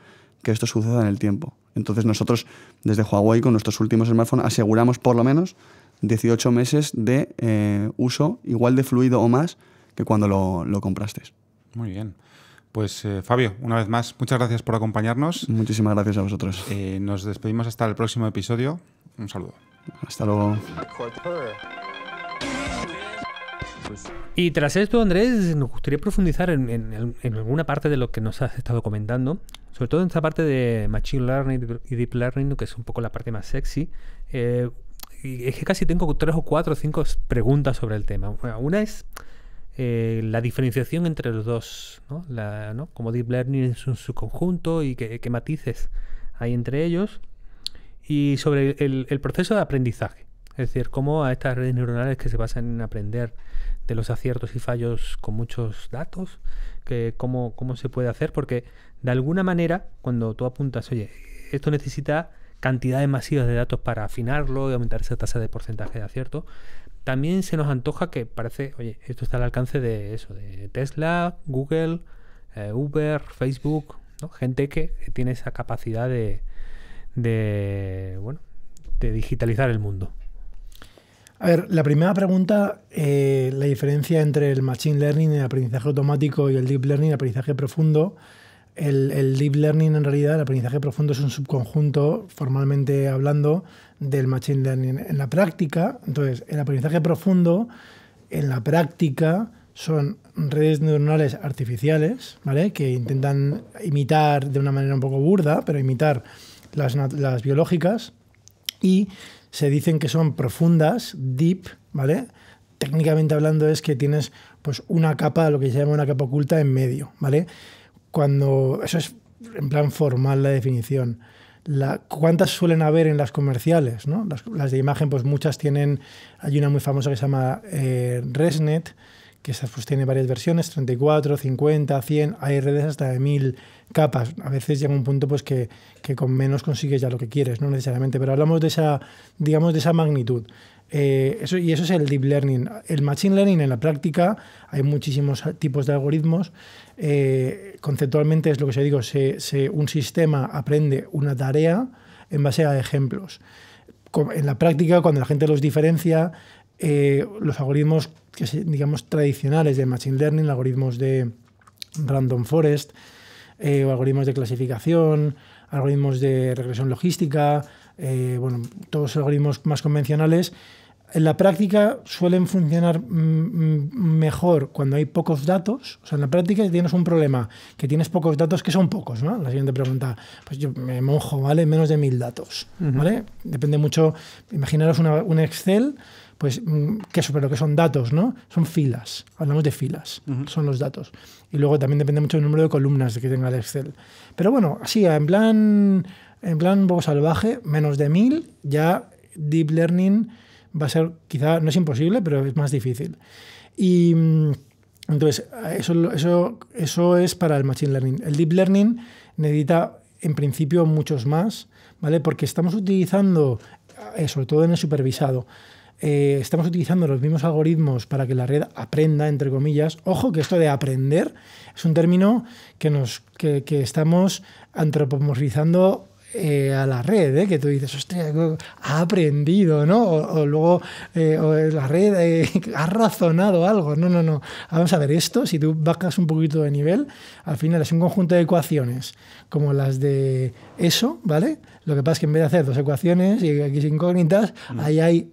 Speaker 7: que esto suceda en el tiempo. Entonces nosotros desde Huawei con nuestros últimos smartphones aseguramos por lo menos 18 meses de uso igual de fluido o más que cuando lo compraste.
Speaker 3: Muy bien. Pues Fabio, una vez más, muchas gracias por acompañarnos.
Speaker 7: Muchísimas gracias a vosotros.
Speaker 3: Nos despedimos hasta el próximo episodio. Un saludo.
Speaker 7: Hasta luego.
Speaker 4: Y tras esto, Andrés, nos gustaría profundizar en alguna parte de lo que nos has estado comentando, sobre todo en esta parte de Machine Learning y Deep Learning, que es un poco la parte más sexy. Y es que casi tengo 3 o 4 o 5 preguntas sobre el tema. Una es la diferenciación entre los dos, ¿no? Como Deep Learning es un subconjunto y qué matices hay entre ellos. Y sobre el proceso de aprendizaje. Es decir, cómo a estas redes neuronales que se basan en aprender de los aciertos y fallos con muchos datos, cómo se puede hacer, porque de alguna manera, cuando tú apuntas, oye, esto necesita cantidades masivas de datos para afinarlo y aumentar esa tasa de porcentaje de acierto, también se nos antoja que parece, oye, esto está al alcance de eso, de Tesla, Google, Uber, Facebook, ¿no? Gente que tiene esa capacidad de digitalizar el mundo.
Speaker 5: A ver, la primera pregunta, la diferencia entre el Machine Learning, el aprendizaje automático, y el Deep Learning, el aprendizaje profundo. El Deep Learning, en realidad, el aprendizaje profundo es un subconjunto, formalmente hablando, del Machine Learning. En la práctica, entonces, el aprendizaje profundo, en la práctica, son redes neuronales artificiales, ¿vale? Que intentan imitar de una manera un poco burda, pero imitar las biológicas, y se dicen que son profundas, deep, ¿vale? Técnicamente hablando es que tienes pues una capa, lo que se llama una capa oculta en medio, ¿vale? Cuando eso es en plan formal la definición. ¿Cuántas suelen haber en las comerciales, ¿no? Las de imagen, pues muchas tienen, hay una muy famosa que se llama ResNet, que pues tiene varias versiones, 34, 50, 100, hay redes hasta de 1000 capas. A veces llega un punto pues que con menos consigues ya lo que quieres, no necesariamente, pero hablamos de esa, digamos, de esa magnitud. Eso es el Deep Learning. El Machine Learning, en la práctica, hay muchísimos tipos de algoritmos. Conceptualmente es lo que se digo, un sistema aprende una tarea en base a ejemplos. En la práctica, cuando la gente los diferencia, los algoritmos digamos tradicionales de Machine Learning, algoritmos de Random Forest, o algoritmos de clasificación, algoritmos de regresión logística, todos los algoritmos más convencionales, en la práctica suelen funcionar mejor cuando hay pocos datos. O sea, en la práctica si tienes un problema, que tienes pocos datos, que son pocos, ¿no? La siguiente pregunta, pues yo me mojo, ¿vale? Menos de 1000 datos, ¿vale? Depende mucho, imaginaros un Excel, pues, pero que son datos, ¿no? Son filas, hablamos de filas, son los datos. Y luego también depende mucho del número de columnas que tenga el Excel. Pero bueno, así, en plan un poco salvaje, menos de 1000, ya Deep Learning va a ser, quizá no es imposible, pero es más difícil. Y entonces, eso es para el Machine Learning. El Deep Learning necesita, en principio, muchos más, ¿vale? Porque estamos utilizando, sobre todo en el supervisado, estamos utilizando los mismos algoritmos para que la red aprenda, entre comillas. Ojo que esto de aprender es un término que estamos antropomorfizando a la red, que tú dices, hostia, ha aprendido, ¿no? O luego la red ha razonado algo. No. Vamos a ver, esto, si tú bajas un poquito de nivel, al final es un conjunto de ecuaciones como las de eso, ¿vale? Lo que pasa es que en vez de hacer 2 ecuaciones y X incógnitas, ahí hay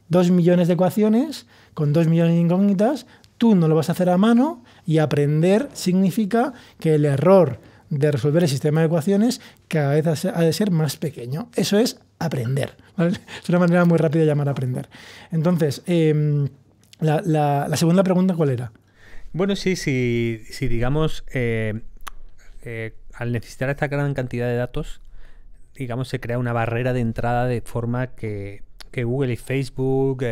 Speaker 5: 2 millones de ecuaciones con 2 millones de incógnitas. Tú no lo vas a hacer a mano, y aprender significa que el error de resolver el sistema de ecuaciones cada vez ha de ser más pequeño. Eso es aprender, ¿vale? Es una manera muy rápida de llamar a aprender. Entonces, la segunda pregunta, ¿cuál era?
Speaker 4: Bueno, sí, digamos, al necesitar esta gran cantidad de datos, digamos, se crea una barrera de entrada de forma que Google y Facebook,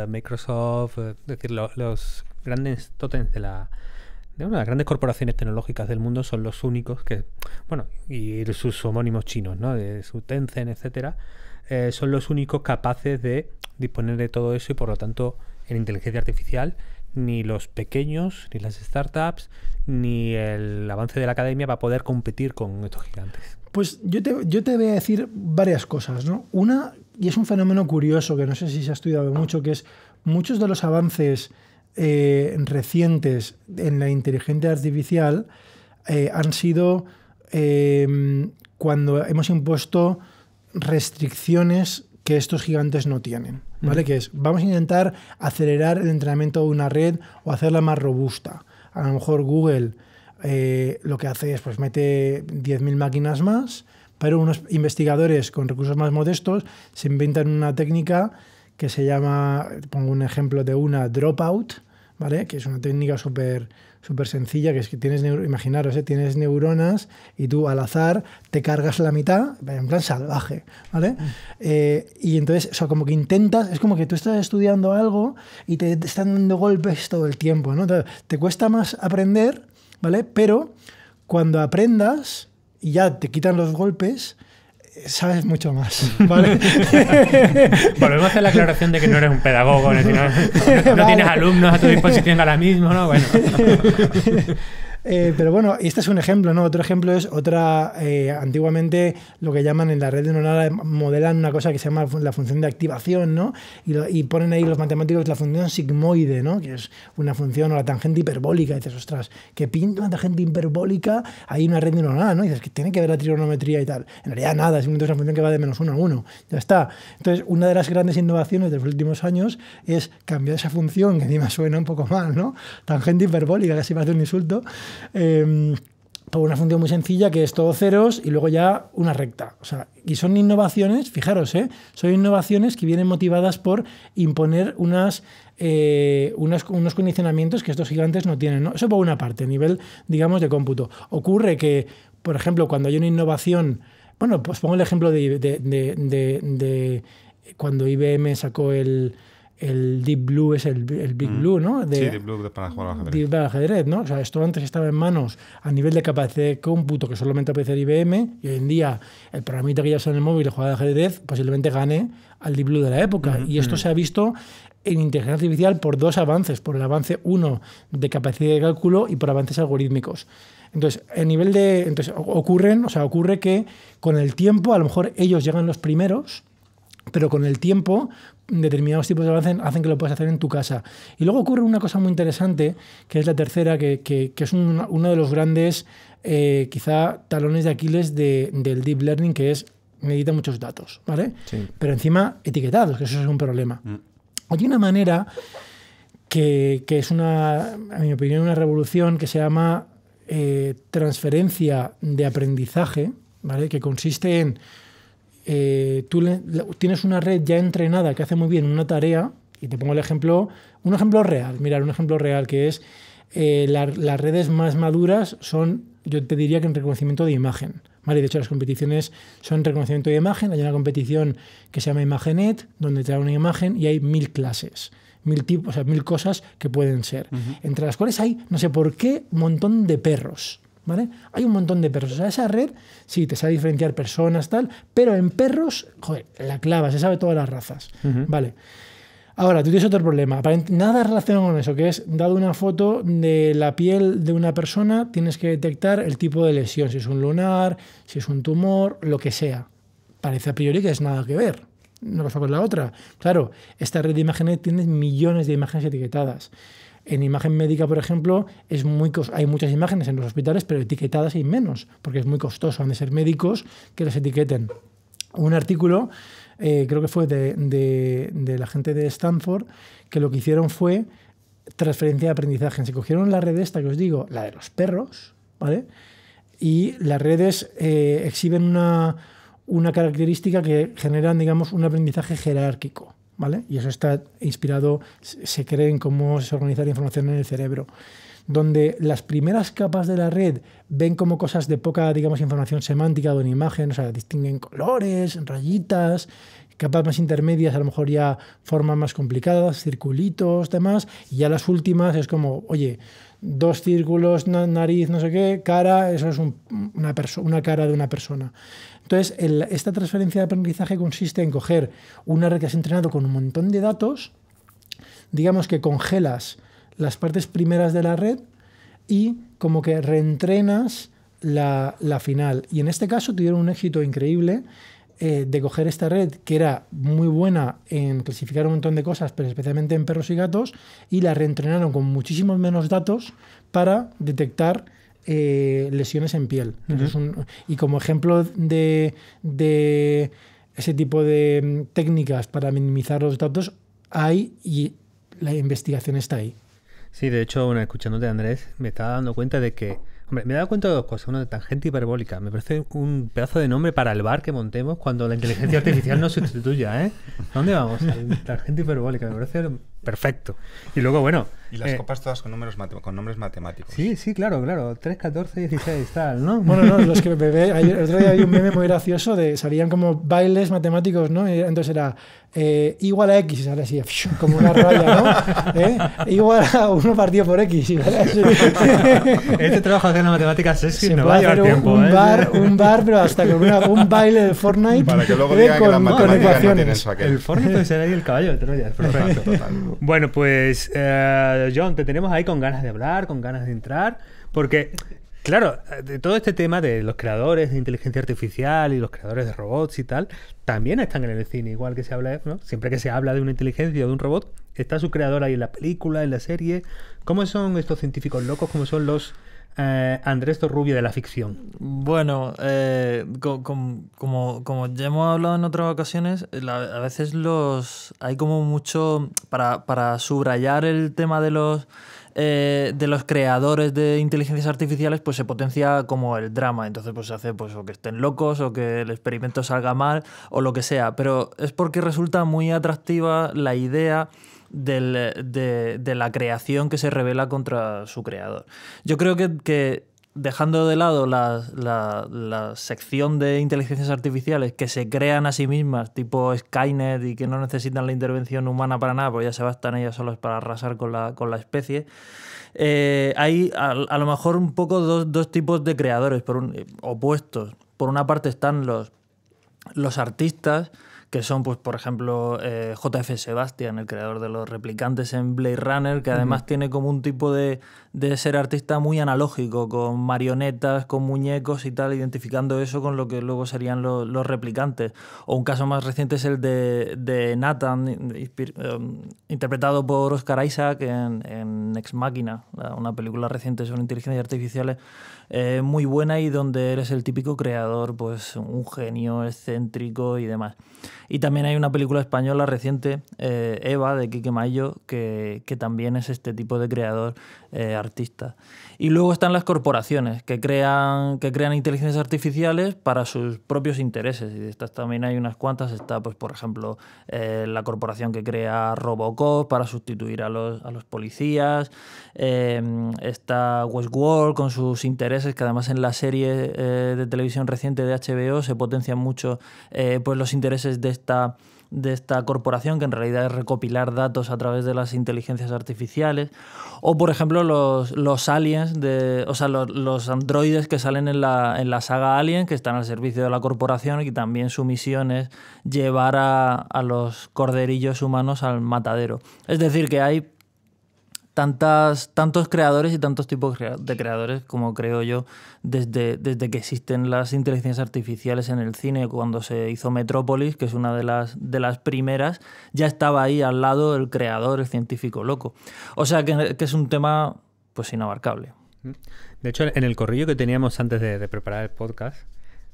Speaker 4: Microsoft, es decir, los grandes tótems de las grandes corporaciones tecnológicas del mundo son los únicos que, bueno, y sus homónimos chinos, ¿no? De su Tencent, etcétera, son los únicos capaces de disponer de todo eso y por lo tanto en inteligencia artificial ni los pequeños, ni las startups, ni el avance de la academia va a poder competir con estos gigantes.
Speaker 5: Pues yo te voy a decir varias cosas, ¿no? Una, y es un fenómeno curioso que no sé si se ha estudiado mucho, que es muchos de los avances recientes en la inteligencia artificial han sido cuando hemos impuesto restricciones que estos gigantes no tienen, ¿vale? Que es, vamos a intentar acelerar el entrenamiento de una red o hacerla más robusta. A lo mejor Google lo que hace es, pues mete 10.000 máquinas más, pero unos investigadores con recursos más modestos se inventan una técnica que se llama, pongo un ejemplo de una dropout, ¿vale? Que es una técnica súper sencilla, que es que tienes, imaginaros, tienes neuronas y tú al azar te cargas la mitad, en plan salvaje, ¿vale? Y entonces, o sea, como que intentas, es como que tú estás estudiando algo y te están dando golpes todo el tiempo, ¿no? Te cuesta más aprender, ¿vale? Pero cuando aprendas y ya te quitan los golpes, sabes mucho más, ¿vale?
Speaker 4: Volvemos a hacer la aclaración de que no eres un pedagogo, no vale. Tienes alumnos a tu disposición ahora mismo, ¿no? Bueno.
Speaker 5: Pero bueno, este es un ejemplo, ¿no? Otro ejemplo es antiguamente lo que llaman en la red neuronal, modelan una cosa que se llama la función de activación, ¿no? Y ponen ahí los matemáticos la función sigmoide, ¿no? Que es una función, o la tangente hiperbólica. Y dices, ostras, que pinta una tangente hiperbólica hay una red neuronal, ¿no? Y dices, que tiene que ver la trigonometría y tal. En realidad nada, es una función que va de -1 a 1. Ya está. Entonces, una de las grandes innovaciones de los últimos años es cambiar esa función, que encima suena un poco mal, ¿no? Tangente hiperbólica, casi parece un insulto. Por una función muy sencilla que es todo ceros y luego ya una recta. O sea, y son innovaciones, fijaros, son innovaciones que vienen motivadas por imponer unos condicionamientos que estos gigantes no tienen, ¿no? Eso por una parte, a nivel, digamos, de cómputo. Ocurre que, por ejemplo, cuando hay una innovación, bueno, pues pongo el ejemplo de cuando IBM sacó el Deep Blue, es el Big Blue, ¿no?
Speaker 3: Sí, Deep Blue para jugar al ajedrez.
Speaker 5: Deep Blue al ajedrez, ¿no? O sea, esto antes estaba en manos a nivel de capacidad de cómputo que solamente puede hacer IBM, y hoy en día el programita que ya usa en el móvil y juega al ajedrez posiblemente gane al Deep Blue de la época. Y esto se ha visto en inteligencia artificial por dos avances, por el avance uno de capacidad de cálculo y por avances algorítmicos. Entonces, ocurre que con el tiempo, a lo mejor ellos llegan los primeros, pero con el tiempo determinados tipos de avances hacen que lo puedas hacer en tu casa. Y luego ocurre una cosa muy interesante, que es la tercera, que es uno de los grandes, quizá, talones de Aquiles del Deep Learning, que es necesita muchos datos, ¿vale? Sí. Pero encima etiquetados, que eso es un problema. Hay una manera que es a mi opinión, una revolución que se llama transferencia de aprendizaje, ¿vale? Que consiste en tú tienes una red ya entrenada que hace muy bien una tarea, y te pongo un ejemplo real. Mirad, un ejemplo real que es las redes más maduras son, yo te diría que en reconocimiento de imagen, ¿vale? De hecho, las competiciones son reconocimiento de imagen. Hay una competición que se llama Imagenet, donde te da una imagen y hay 1000 clases, 1000 tipos, o sea, 1000 cosas que pueden ser, entre las cuales hay, no sé por qué, un montón de perros. ¿Vale? Hay un montón de perros. O sea, esa red sí te sabe diferenciar personas, tal, pero en perros, joder, la clava, se sabe todas las razas. Vale. Ahora, tú tienes otro problema. Nada relacionado con eso, que es, dado una foto de la piel de una persona, tienes que detectar el tipo de lesión, si es un lunar, si es un tumor, lo que sea. Parece a priori que es nada que ver una cosa con la otra. Claro, esta red de imágenes tiene millones de imágenes etiquetadas. En imagen médica, por ejemplo, hay muchas imágenes en los hospitales, pero etiquetadas hay menos, porque es muy costoso. Han de ser médicos que las etiqueten. Un artículo, creo que fue de la gente de Stanford, que lo que hicieron fue transferencia de aprendizaje. Se cogieron la red esta que os digo, la de los perros, ¿vale? y las redes exhiben una característica que generan, digamos, un aprendizaje jerárquico, ¿vale? Y eso está inspirado, se cree, en cómo se organiza la información en el cerebro, donde las primeras capas de la red ven como cosas de poca, digamos, información semántica o en imagen, o sea, distinguen colores, rayitas. Capas más intermedias a lo mejor ya formas más complicadas, circulitos, demás, y ya las últimas es como, oye, 2 círculos, nariz, no sé qué, cara, eso es una cara de una persona. Entonces, esta transferencia de aprendizaje consiste en coger una red que has entrenado con un montón de datos, digamos que congelas las partes primeras de la red y como que reentrenas la final. Y en este caso tuvieron un éxito increíble de coger esta red que era muy buena en clasificar un montón de cosas, pero especialmente en perros y gatos, y la reentrenaron con muchísimos menos datos para detectar lesiones en piel. Y como ejemplo de ese tipo de técnicas para minimizar los datos hay, y la investigación está ahí.
Speaker 4: Sí, de hecho, escuchándote, Andrés, me estaba dando cuenta de que... Hombre, me he dado cuenta de 2 cosas. Uno, de tangente hiperbólica. Me parece un pedazo de nombre para el bar que montemos cuando la inteligencia artificial nos sustituya, ¿eh? ¿A dónde vamos? Tangente hiperbólica. Me parece perfecto. Y luego, bueno...
Speaker 3: Y las copas todas con nombres matemáticos.
Speaker 4: Sí, claro. 3, 14, 16, tal, ¿no?
Speaker 5: Bueno, no, los que el otro día hay un meme muy gracioso de salían como bailes matemáticos, ¿no? Y entonces era igual a X, y sale así, como una raya, ¿no? Igual a 1 partido por X. Y sale así.
Speaker 4: Este trabajo de la matemática sexy
Speaker 5: se
Speaker 4: no va a llevar tiempo,
Speaker 5: un bar, pero hasta con un baile de Fortnite.
Speaker 3: Para que luego digan que las matemáticas no tienen eso aquel.
Speaker 4: El Fortnite será ahí el caballo de Troya. Perfecto. Total. Bueno, pues John, te tenemos ahí con ganas de hablar, con ganas de entrar, porque, claro, de todo este tema de los creadores de inteligencia artificial y los creadores de robots y tal, también están en el cine, igual que se habla, ¿no? Siempre que se habla de una inteligencia o de un robot, está su creador ahí en la película, en la serie. ¿Cómo son estos científicos locos? ¿Cómo son los Andrés Torrubio de la ficción?
Speaker 6: Bueno, como ya hemos hablado en otras ocasiones, a veces hay como mucho para subrayar el tema de los creadores de inteligencias artificiales, pues se potencia como el drama. Entonces pues se hace pues o que estén locos o que el experimento salga mal o lo que sea, pero es porque resulta muy atractiva la idea de la creación que se revela contra su creador. Yo creo que dejando de lado la sección de inteligencias artificiales que se crean a sí mismas, tipo Skynet, y que no necesitan la intervención humana para nada, porque ya se bastan ellas solas para arrasar con la especie, hay a lo mejor un poco dos tipos de creadores opuestos. Por una parte están los artistas, que son, pues, por ejemplo, J.F. Sebastian, el creador de los replicantes en Blade Runner, que además tiene como un tipo de ser artista muy analógico, con marionetas, con muñecos y tal, identificando eso con lo que luego serían los replicantes. O un caso más reciente es el de Nathan, interpretado por Oscar Isaac en Ex Machina, una película reciente sobre inteligencias artificiales, muy buena, y donde eres el típico creador, pues un genio excéntrico y demás. Y también hay una película española reciente, Eva, de Quique Mayo, que también es este tipo de creador artista. Y luego están las corporaciones que crean inteligencias artificiales para sus propios intereses, y de estas también hay unas cuantas. Está, pues, por ejemplo, la corporación que crea Robocop para sustituir a los policías. Está Westworld con sus intereses, que además en la serie de televisión reciente de HBO se potencian mucho pues los intereses de esta corporación, que en realidad es recopilar datos a través de las inteligencias artificiales. O, por ejemplo, los aliens, los androides que salen en la saga Alien, que están al servicio de la corporación, y también su misión es llevar a los corderillos humanos al matadero. Es decir, que hay tantos creadores y tantos tipos de creadores, como creo yo, desde que existen las inteligencias artificiales en el cine. Cuando se hizo Metrópolis, que es una de las primeras, ya estaba ahí al lado el creador, el científico loco. O sea que es un tema pues inabarcable.
Speaker 4: De hecho, en el corrillo que teníamos antes de preparar el podcast,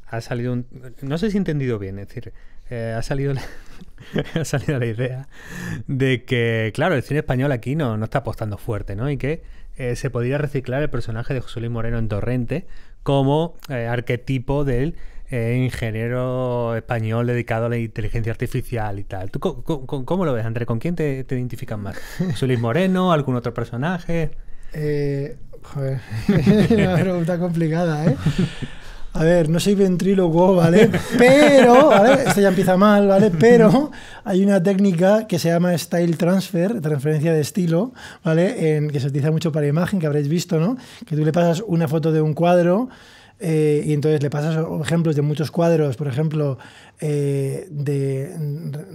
Speaker 4: ha salido no sé si he entendido bien, es decir, ha salido la idea de que, claro, el cine español aquí no está apostando fuerte, ¿no? Y que se podría reciclar el personaje de José Luis Moreno en Torrente como arquetipo del ingeniero español dedicado a la inteligencia artificial y tal. ¿Tú cómo lo ves, Andrés? ¿Con quién te identificas más? ¿Solís Moreno? ¿Algún otro personaje?
Speaker 5: Joder, una pregunta complicada, ¿eh? A ver, no soy ventrílogo, ¿vale? Pero, ¿vale? Esto ya empieza mal, ¿vale? Pero hay una técnica que se llama Style Transfer, transferencia de estilo, ¿vale? Que se utiliza mucho para imagen, que habréis visto, ¿no? Que tú le pasas una foto de un cuadro y entonces le pasas ejemplos de muchos cuadros, por ejemplo, de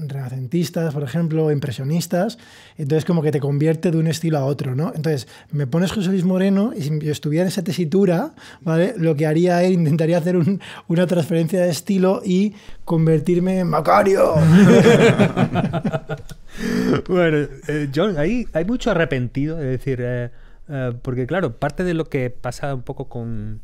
Speaker 5: renacentistas, por ejemplo, impresionistas. Entonces como que te convierte de un estilo a otro, ¿no? Entonces me pones José Luis Moreno y si yo estuviera en esa tesitura, ¿vale? Lo que haría es intentaría hacer una transferencia de estilo y convertirme en Macario.
Speaker 4: Bueno, John, ahí hay mucho arrepentido, es decir, porque claro, parte de lo que pasa un poco con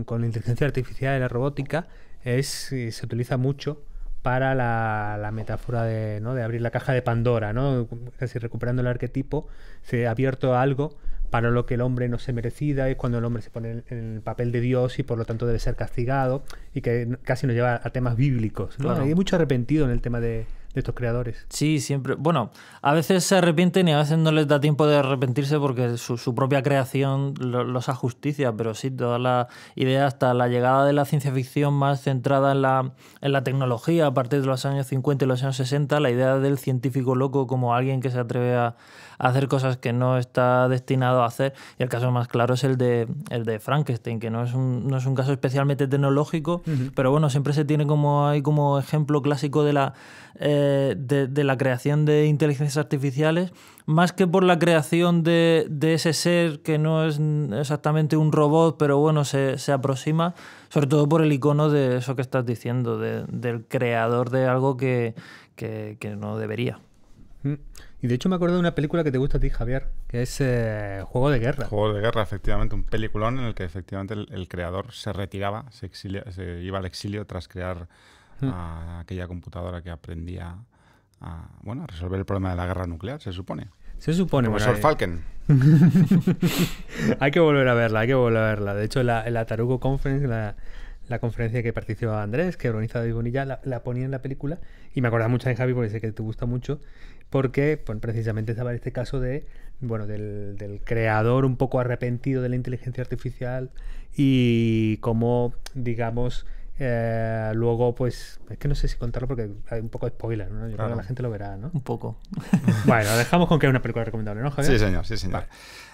Speaker 4: la inteligencia artificial y la robótica se utiliza mucho para la metáfora de abrir la caja de Pandora, ¿no? Casi recuperando el arquetipo, se ha abierto algo para lo que el hombre no se merecía, es cuando el hombre se pone en el papel de Dios y por lo tanto debe ser castigado, y que casi nos lleva a temas bíblicos, ¿no?
Speaker 6: Claro.
Speaker 4: Hay mucho arrepentido en el tema de estos creadores.
Speaker 6: Sí, siempre. Bueno, a veces se arrepienten y a veces no les da tiempo de arrepentirse porque su propia creación los ajusticia, pero sí, toda la idea hasta la llegada de la ciencia ficción más centrada en la tecnología a partir de los años 50 y los años 60, la idea del científico loco como alguien que se atreve a hacer cosas que no está destinado a hacer, y el caso más claro es el de Frankenstein, que no es un caso especialmente tecnológico, pero bueno, siempre se tiene como ejemplo clásico de la creación de inteligencias artificiales, más que por la creación de ese ser que no es exactamente un robot, pero bueno, se aproxima, sobre todo por el icono de eso que estás diciendo, del creador de algo que no debería.
Speaker 4: Y de hecho me acuerdo de una película que te gusta a ti, Javier, que es Juego de Guerra.
Speaker 3: Juego de Guerra, efectivamente, un peliculón en el que efectivamente el creador se retiraba, se iba al exilio tras crear aquella computadora que aprendía a resolver el problema de la guerra nuclear, se supone.
Speaker 4: Se supone.
Speaker 3: Profesor Falken.
Speaker 4: Hay que volver a verla, De hecho, la Tarugo Conference, la conferencia que participó Andrés, que organiza David Bonilla, la ponía en la película, y me acordaba mucho de Javi porque sé que te gusta mucho, porque precisamente estaba este caso del creador un poco arrepentido de la inteligencia artificial y cómo, digamos, luego, pues, es que no sé si contarlo porque hay un poco de spoiler, ¿no? Yo creo que la gente lo verá, ¿no?
Speaker 6: Un poco.
Speaker 4: Bueno, dejamos con que es una película recomendable, ¿no, Javier?
Speaker 3: Sí, señor. Vale.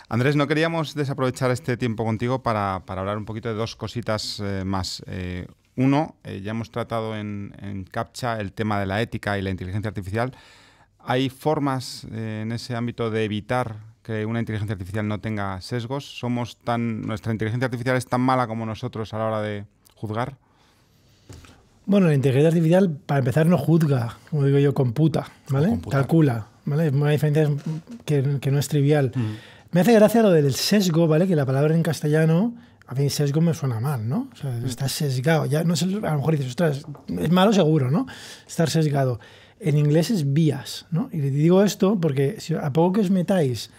Speaker 3: Andrés, no queríamos desaprovechar este tiempo contigo para hablar un poquito de dos cositas más. Uno, ya hemos tratado en CAPTCHA el tema de la ética y la inteligencia artificial. ¿Hay formas en ese ámbito de evitar que una inteligencia artificial no tenga sesgos? ¿Nuestra inteligencia artificial es tan mala como nosotros a la hora de juzgar?
Speaker 5: Bueno, la inteligencia artificial, para empezar, no juzga, como digo yo, computa, ¿vale? Calcula, ¿vale? Es una diferencia que no es trivial. Me hace gracia lo del sesgo, ¿vale? Que la palabra en castellano, a mí sesgo me suena mal, ¿no? O sea, estás sesgado. Ya no sé, a lo mejor dices, ostras, es malo seguro, ¿no? Estar sesgado. En inglés es bias, ¿no? Y digo esto porque a poco que os metáis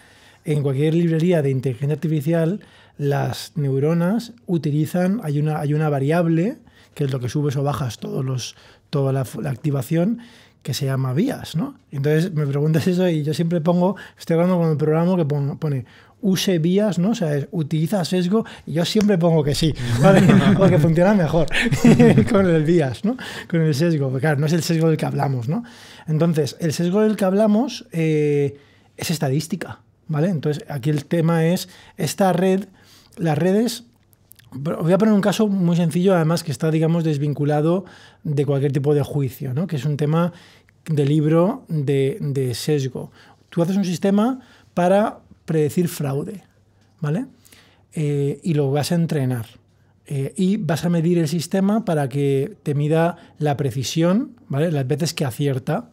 Speaker 5: en cualquier librería de inteligencia artificial, las neuronas utilizan, hay una variable, que es lo que subes o bajas toda la activación, que se llama bias, ¿no? Entonces me preguntas eso y yo siempre estoy hablando con el programa que pone use bias, ¿no? O sea, utiliza sesgo, y yo siempre pongo que sí, ¿vale? Porque funciona mejor con el bias, ¿no? Con el sesgo, porque claro, no es el sesgo del que hablamos, ¿no? Entonces, el sesgo del que hablamos es estadística, ¿vale? Entonces, aquí el tema es esta red, las redes. Voy a poner un caso muy sencillo, además, que está, digamos, desvinculado de cualquier tipo de juicio, ¿no? Que es un tema de libro de sesgo. Tú haces un sistema para predecir fraude, ¿vale? Y lo vas a entrenar. Y vas a medir el sistema para que te mida la precisión, ¿vale? Las veces que acierta,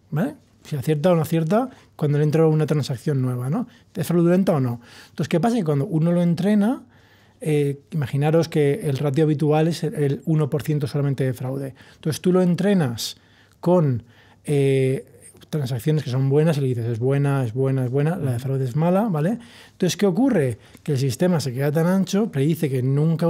Speaker 5: ¿vale? Si acierta o no acierta cuando le entra una transacción nueva, ¿no? ¿Es fraudulenta o no? Entonces, ¿qué pasa? Que cuando uno lo entrena, imaginaros que el ratio habitual es el 1% solamente de fraude. Entonces tú lo entrenas con transacciones que son buenas y le dices es buena, es buena, es buena, la de fraude es mala, ¿vale? Entonces, ¿qué ocurre? Que el sistema se queda tan ancho, predice que nunca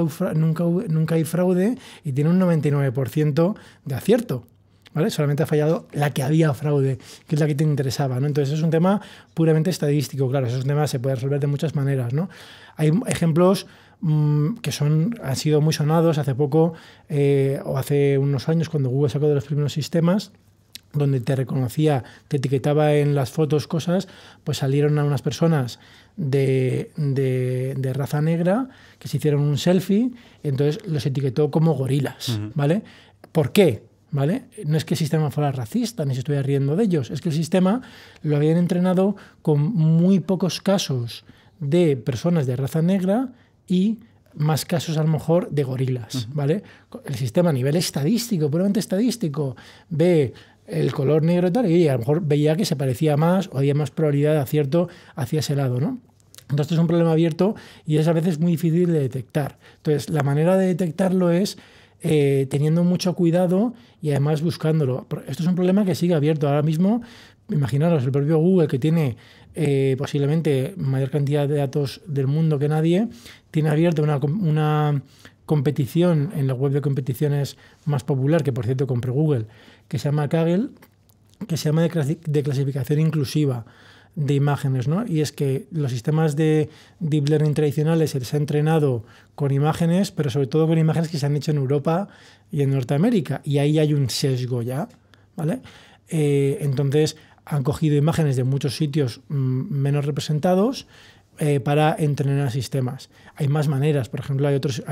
Speaker 5: hay fraude y tiene un 99% de acierto, ¿vale? Solamente ha fallado la que había fraude, que es la que te interesaba, ¿no? Entonces, es un tema puramente estadístico. Claro, esos temas se pueden resolver de muchas maneras, ¿no? Hay ejemplos que han sido muy sonados hace poco o hace unos años cuando Google sacó de los primeros sistemas donde te reconocía, te etiquetaba en las fotos cosas, pues salieron a unas personas de raza negra que se hicieron un selfie y entonces los etiquetó como gorilas, ¿vale? ¿Por qué? ¿Vale? No es que el sistema fuera racista ni se estuviera riendo de ellos, es que el sistema lo habían entrenado con muy pocos casos de personas de raza negra y más casos a lo mejor de gorilas, ¿vale? El sistema a nivel estadístico, puramente estadístico, ve el color negro y tal, y a lo mejor veía que se parecía más o había más probabilidad de acierto hacia ese lado, ¿no? Entonces esto es un problema abierto y es a veces muy difícil de detectar. Entonces la manera de detectarlo es teniendo mucho cuidado y además buscándolo. Esto es un problema que sigue abierto ahora mismo. Imaginaros, el propio Google, que tiene posiblemente mayor cantidad de datos del mundo que nadie, tiene abierto una competición en la web de competiciones más popular, que por cierto compré Google, que se llama Kaggle, que se llama de clasificación inclusiva de imágenes, ¿no? Y es que los sistemas de Deep Learning tradicionales se les ha entrenado con imágenes, pero sobre todo con imágenes que se han hecho en Europa y en Norteamérica, y ahí hay un sesgo ya, ¿vale? Entonces han cogido imágenes de muchos sitios menos representados para entrenar sistemas. Hay más maneras, por ejemplo, hay otros,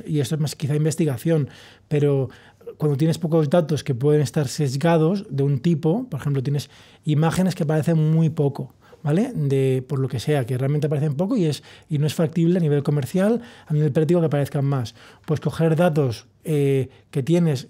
Speaker 5: y esto es más quizá investigación, pero cuando tienes pocos datos que pueden estar sesgados de un tipo, por ejemplo, tienes imágenes que parecen muy poco, ¿vale? Por lo que sea, que realmente parecen poco y no es factible a nivel comercial, a nivel práctico que parezcan más. Pues coger datos que tienes,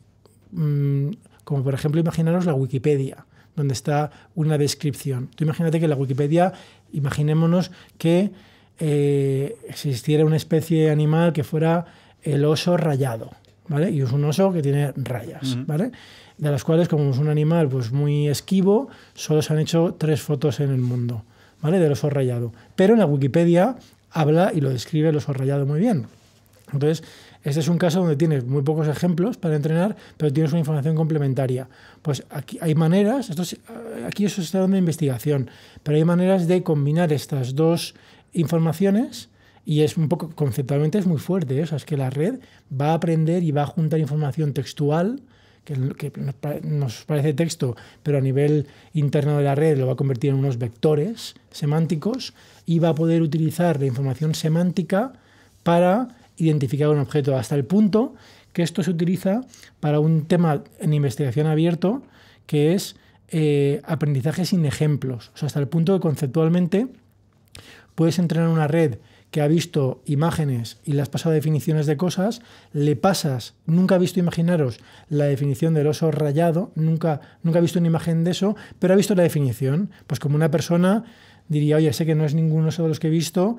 Speaker 5: como por ejemplo, imaginaros la Wikipedia, donde está una descripción. Tú imagínate que en la Wikipedia, imaginémonos que existiera una especie animal que fuera el oso rayado, ¿vale? Y es un oso que tiene rayas, ¿vale? De las cuales, como es un animal pues muy esquivo, solo se han hecho 3 fotos en el mundo, ¿vale? Del oso rayado. Pero en la Wikipedia habla y lo describe el oso rayado muy bien. Entonces, este es un caso donde tienes muy pocos ejemplos para entrenar, pero tienes una información complementaria. Pues aquí hay maneras, aquí eso está dando investigación, pero hay maneras de combinar estas dos informaciones y es un poco, conceptualmente es muy fuerte, ¿eh? O sea, es que la red va a aprender y va a juntar información textual, que nos parece texto, pero a nivel interno de la red lo va a convertir en unos vectores semánticos y va a poder utilizar la información semántica para identificar un objeto, hasta el punto que esto se utiliza para un tema en investigación abierto que es aprendizaje sin ejemplos. O sea, hasta el punto que conceptualmente puedes entrenar una red que ha visto imágenes y le has pasado definiciones de cosas, le pasas, nunca ha visto, imaginaros, la definición del oso rayado, nunca ha visto una imagen de eso, pero ha visto la definición. Pues como una persona diría, oye, sé que no es ningún oso de los que he visto,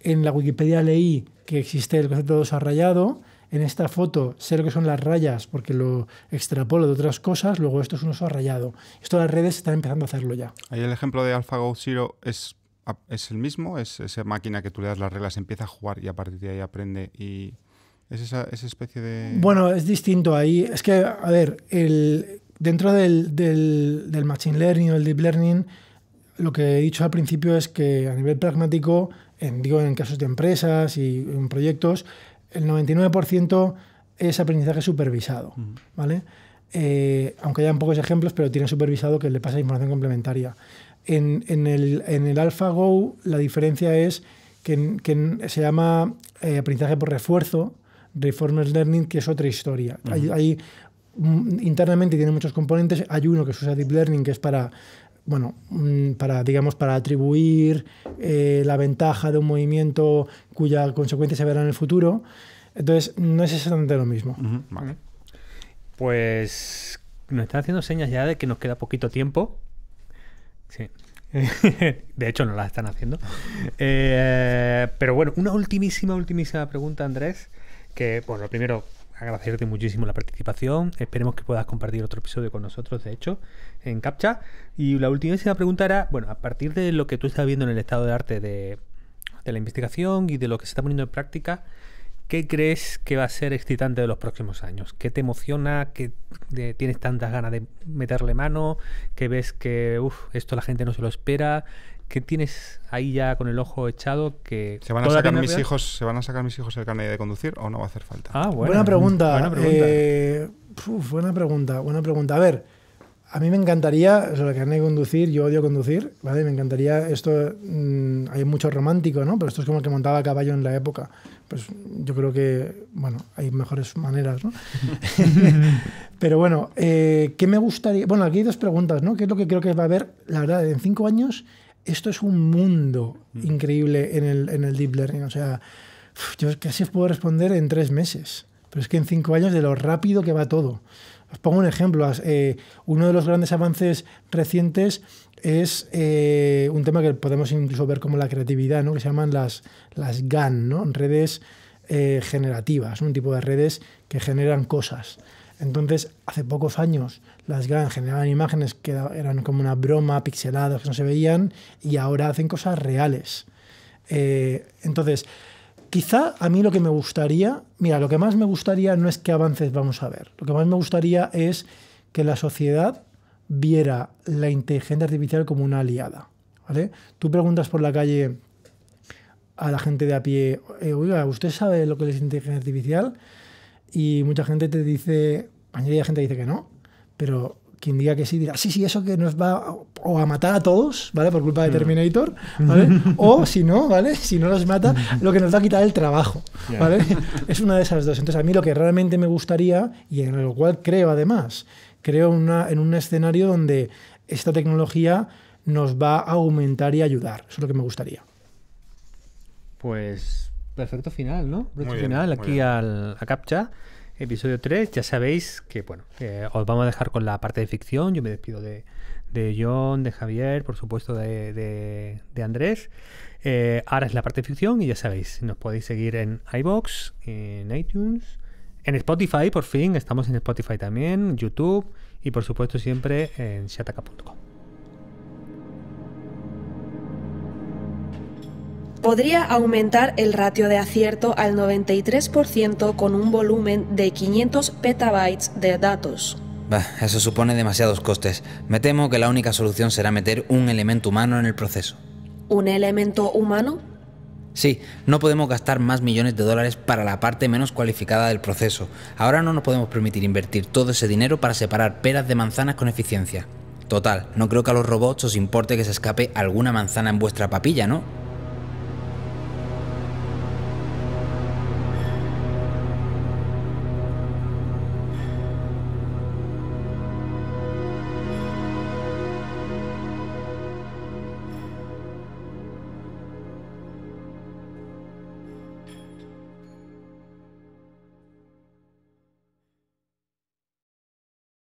Speaker 5: en la Wikipedia leí que existe el concepto de oso rayado, en esta foto sé lo que son las rayas porque lo extrapolo de otras cosas, luego esto es un oso rayado. Esto las redes están empezando a hacerlo ya.
Speaker 3: Ahí el ejemplo de AlphaGo Zero es el mismo, es esa máquina que tú le das las reglas, empieza a jugar y a partir de ahí aprende y es esa especie de...
Speaker 5: Bueno, es distinto ahí. Es que, a ver, dentro del Machine Learning o el Deep Learning, lo que he dicho al principio es que a nivel pragmático, en casos de empresas y en proyectos, el 99% es aprendizaje supervisado, ¿vale? Aunque hayan pocos ejemplos, pero tiene supervisado que le pasa información complementaria. En el AlphaGo la diferencia es que se llama aprendizaje por refuerzo, Reinforcement Learning, que es otra historia. Hay internamente tiene muchos componentes. Hay uno que se usa Deep Learning, que es para atribuir la ventaja de un movimiento cuya consecuencia se verá en el futuro. Entonces, no es exactamente lo mismo.
Speaker 3: Vale.
Speaker 4: Pues nos están haciendo señas ya de que nos queda poquito tiempo. Sí. De hecho, nos las están haciendo. Pero bueno, una ultimísima pregunta, Andrés. Que, bueno, lo primero, agradecerte muchísimo la participación. Esperemos que puedas compartir otro episodio con nosotros, de hecho, en CAPTCHA. Y la ultimísima pregunta era, bueno, a partir de lo que tú estás viendo en el estado de arte de la investigación y de lo que se está poniendo en práctica, ¿qué crees que va a ser excitante de los próximos años? ¿Qué te emociona? ¿Qué tienes tantas ganas de meterle mano? ¿Qué ves que esto la gente no se lo espera? ¿Qué tienes ahí ya con el ojo echado? Que
Speaker 3: ¿Se van a sacar mis hijos el carnet de conducir o no va a hacer falta?
Speaker 5: Buena pregunta.
Speaker 4: Buena pregunta.
Speaker 5: Buena pregunta. A ver, a mí me encantaría, sobre el carnet de conducir, yo odio conducir, ¿vale? Me encantaría esto, hay mucho romántico, ¿no? Pero esto es como el que montaba a caballo en la época. Pues yo creo que, bueno, hay mejores maneras, ¿no? Pero bueno, ¿qué me gustaría? Bueno, aquí hay dos preguntas, ¿no? ¿Qué es lo que creo que va a haber? La verdad, en 5 años, esto es un mundo increíble en el deep learning. O sea, yo casi os puedo responder en 3 meses. Pero es que en 5 años, de lo rápido que va todo. Os pongo un ejemplo. Uno de los grandes avances recientes es un tema que podemos incluso ver como la creatividad, ¿no? Que se llaman las GAN, ¿no? Redes generativas, ¿no? Un tipo de redes que generan cosas. Entonces, hace pocos años, las GAN generaban imágenes que eran como una broma, pixeladas, que no se veían, y ahora hacen cosas reales. Entonces, quizá a mí lo que me gustaría... Mira, lo que más me gustaría no es qué avances vamos a ver. Lo que más me gustaría es que la sociedad viera la inteligencia artificial como una aliada, ¿vale? Tú preguntas por la calle a la gente de a pie, oiga, ¿usted sabe lo que es inteligencia artificial? Y mucha gente te dice, la mayoría de gente dice que no, pero quien diga que sí dirá, sí, eso que nos va o a matar a todos, ¿vale? Por culpa de Terminator, ¿vale? O si no, ¿vale? Si no los mata, lo que nos va a quitar el trabajo, ¿vale? Es una de esas dos. Entonces, a mí lo que realmente me gustaría, y en lo cual creo además, en un escenario donde esta tecnología nos va a aumentar y ayudar. Eso es lo que me gustaría.
Speaker 4: Pues perfecto final, ¿no? Perfecto
Speaker 3: Muy
Speaker 4: final
Speaker 3: bien,
Speaker 4: aquí a CAPTCHA, episodio 3. Ya sabéis que, bueno, os vamos a dejar con la parte de ficción. Yo me despido de John, de Javier, por supuesto de Andrés. Ahora es la parte de ficción y ya sabéis, nos podéis seguir en iVoox, en iTunes, en Spotify, por fin, estamos en Spotify también, YouTube y por supuesto siempre en shataka.com.
Speaker 2: Podría aumentar el ratio de acierto al 93% con un volumen de 500 petabytes de datos.
Speaker 1: Eso supone demasiados costes. Me temo que la única solución será meter un elemento humano en el proceso.
Speaker 2: ¿Un elemento humano?
Speaker 1: Sí, no podemos gastar más millones de dólares para la parte menos cualificada del proceso. Ahora no nos podemos permitir invertir todo ese dinero para separar peras de manzanas con eficiencia. Total, no creo que a los robots os importe que se escape alguna manzana en vuestra papilla, ¿no?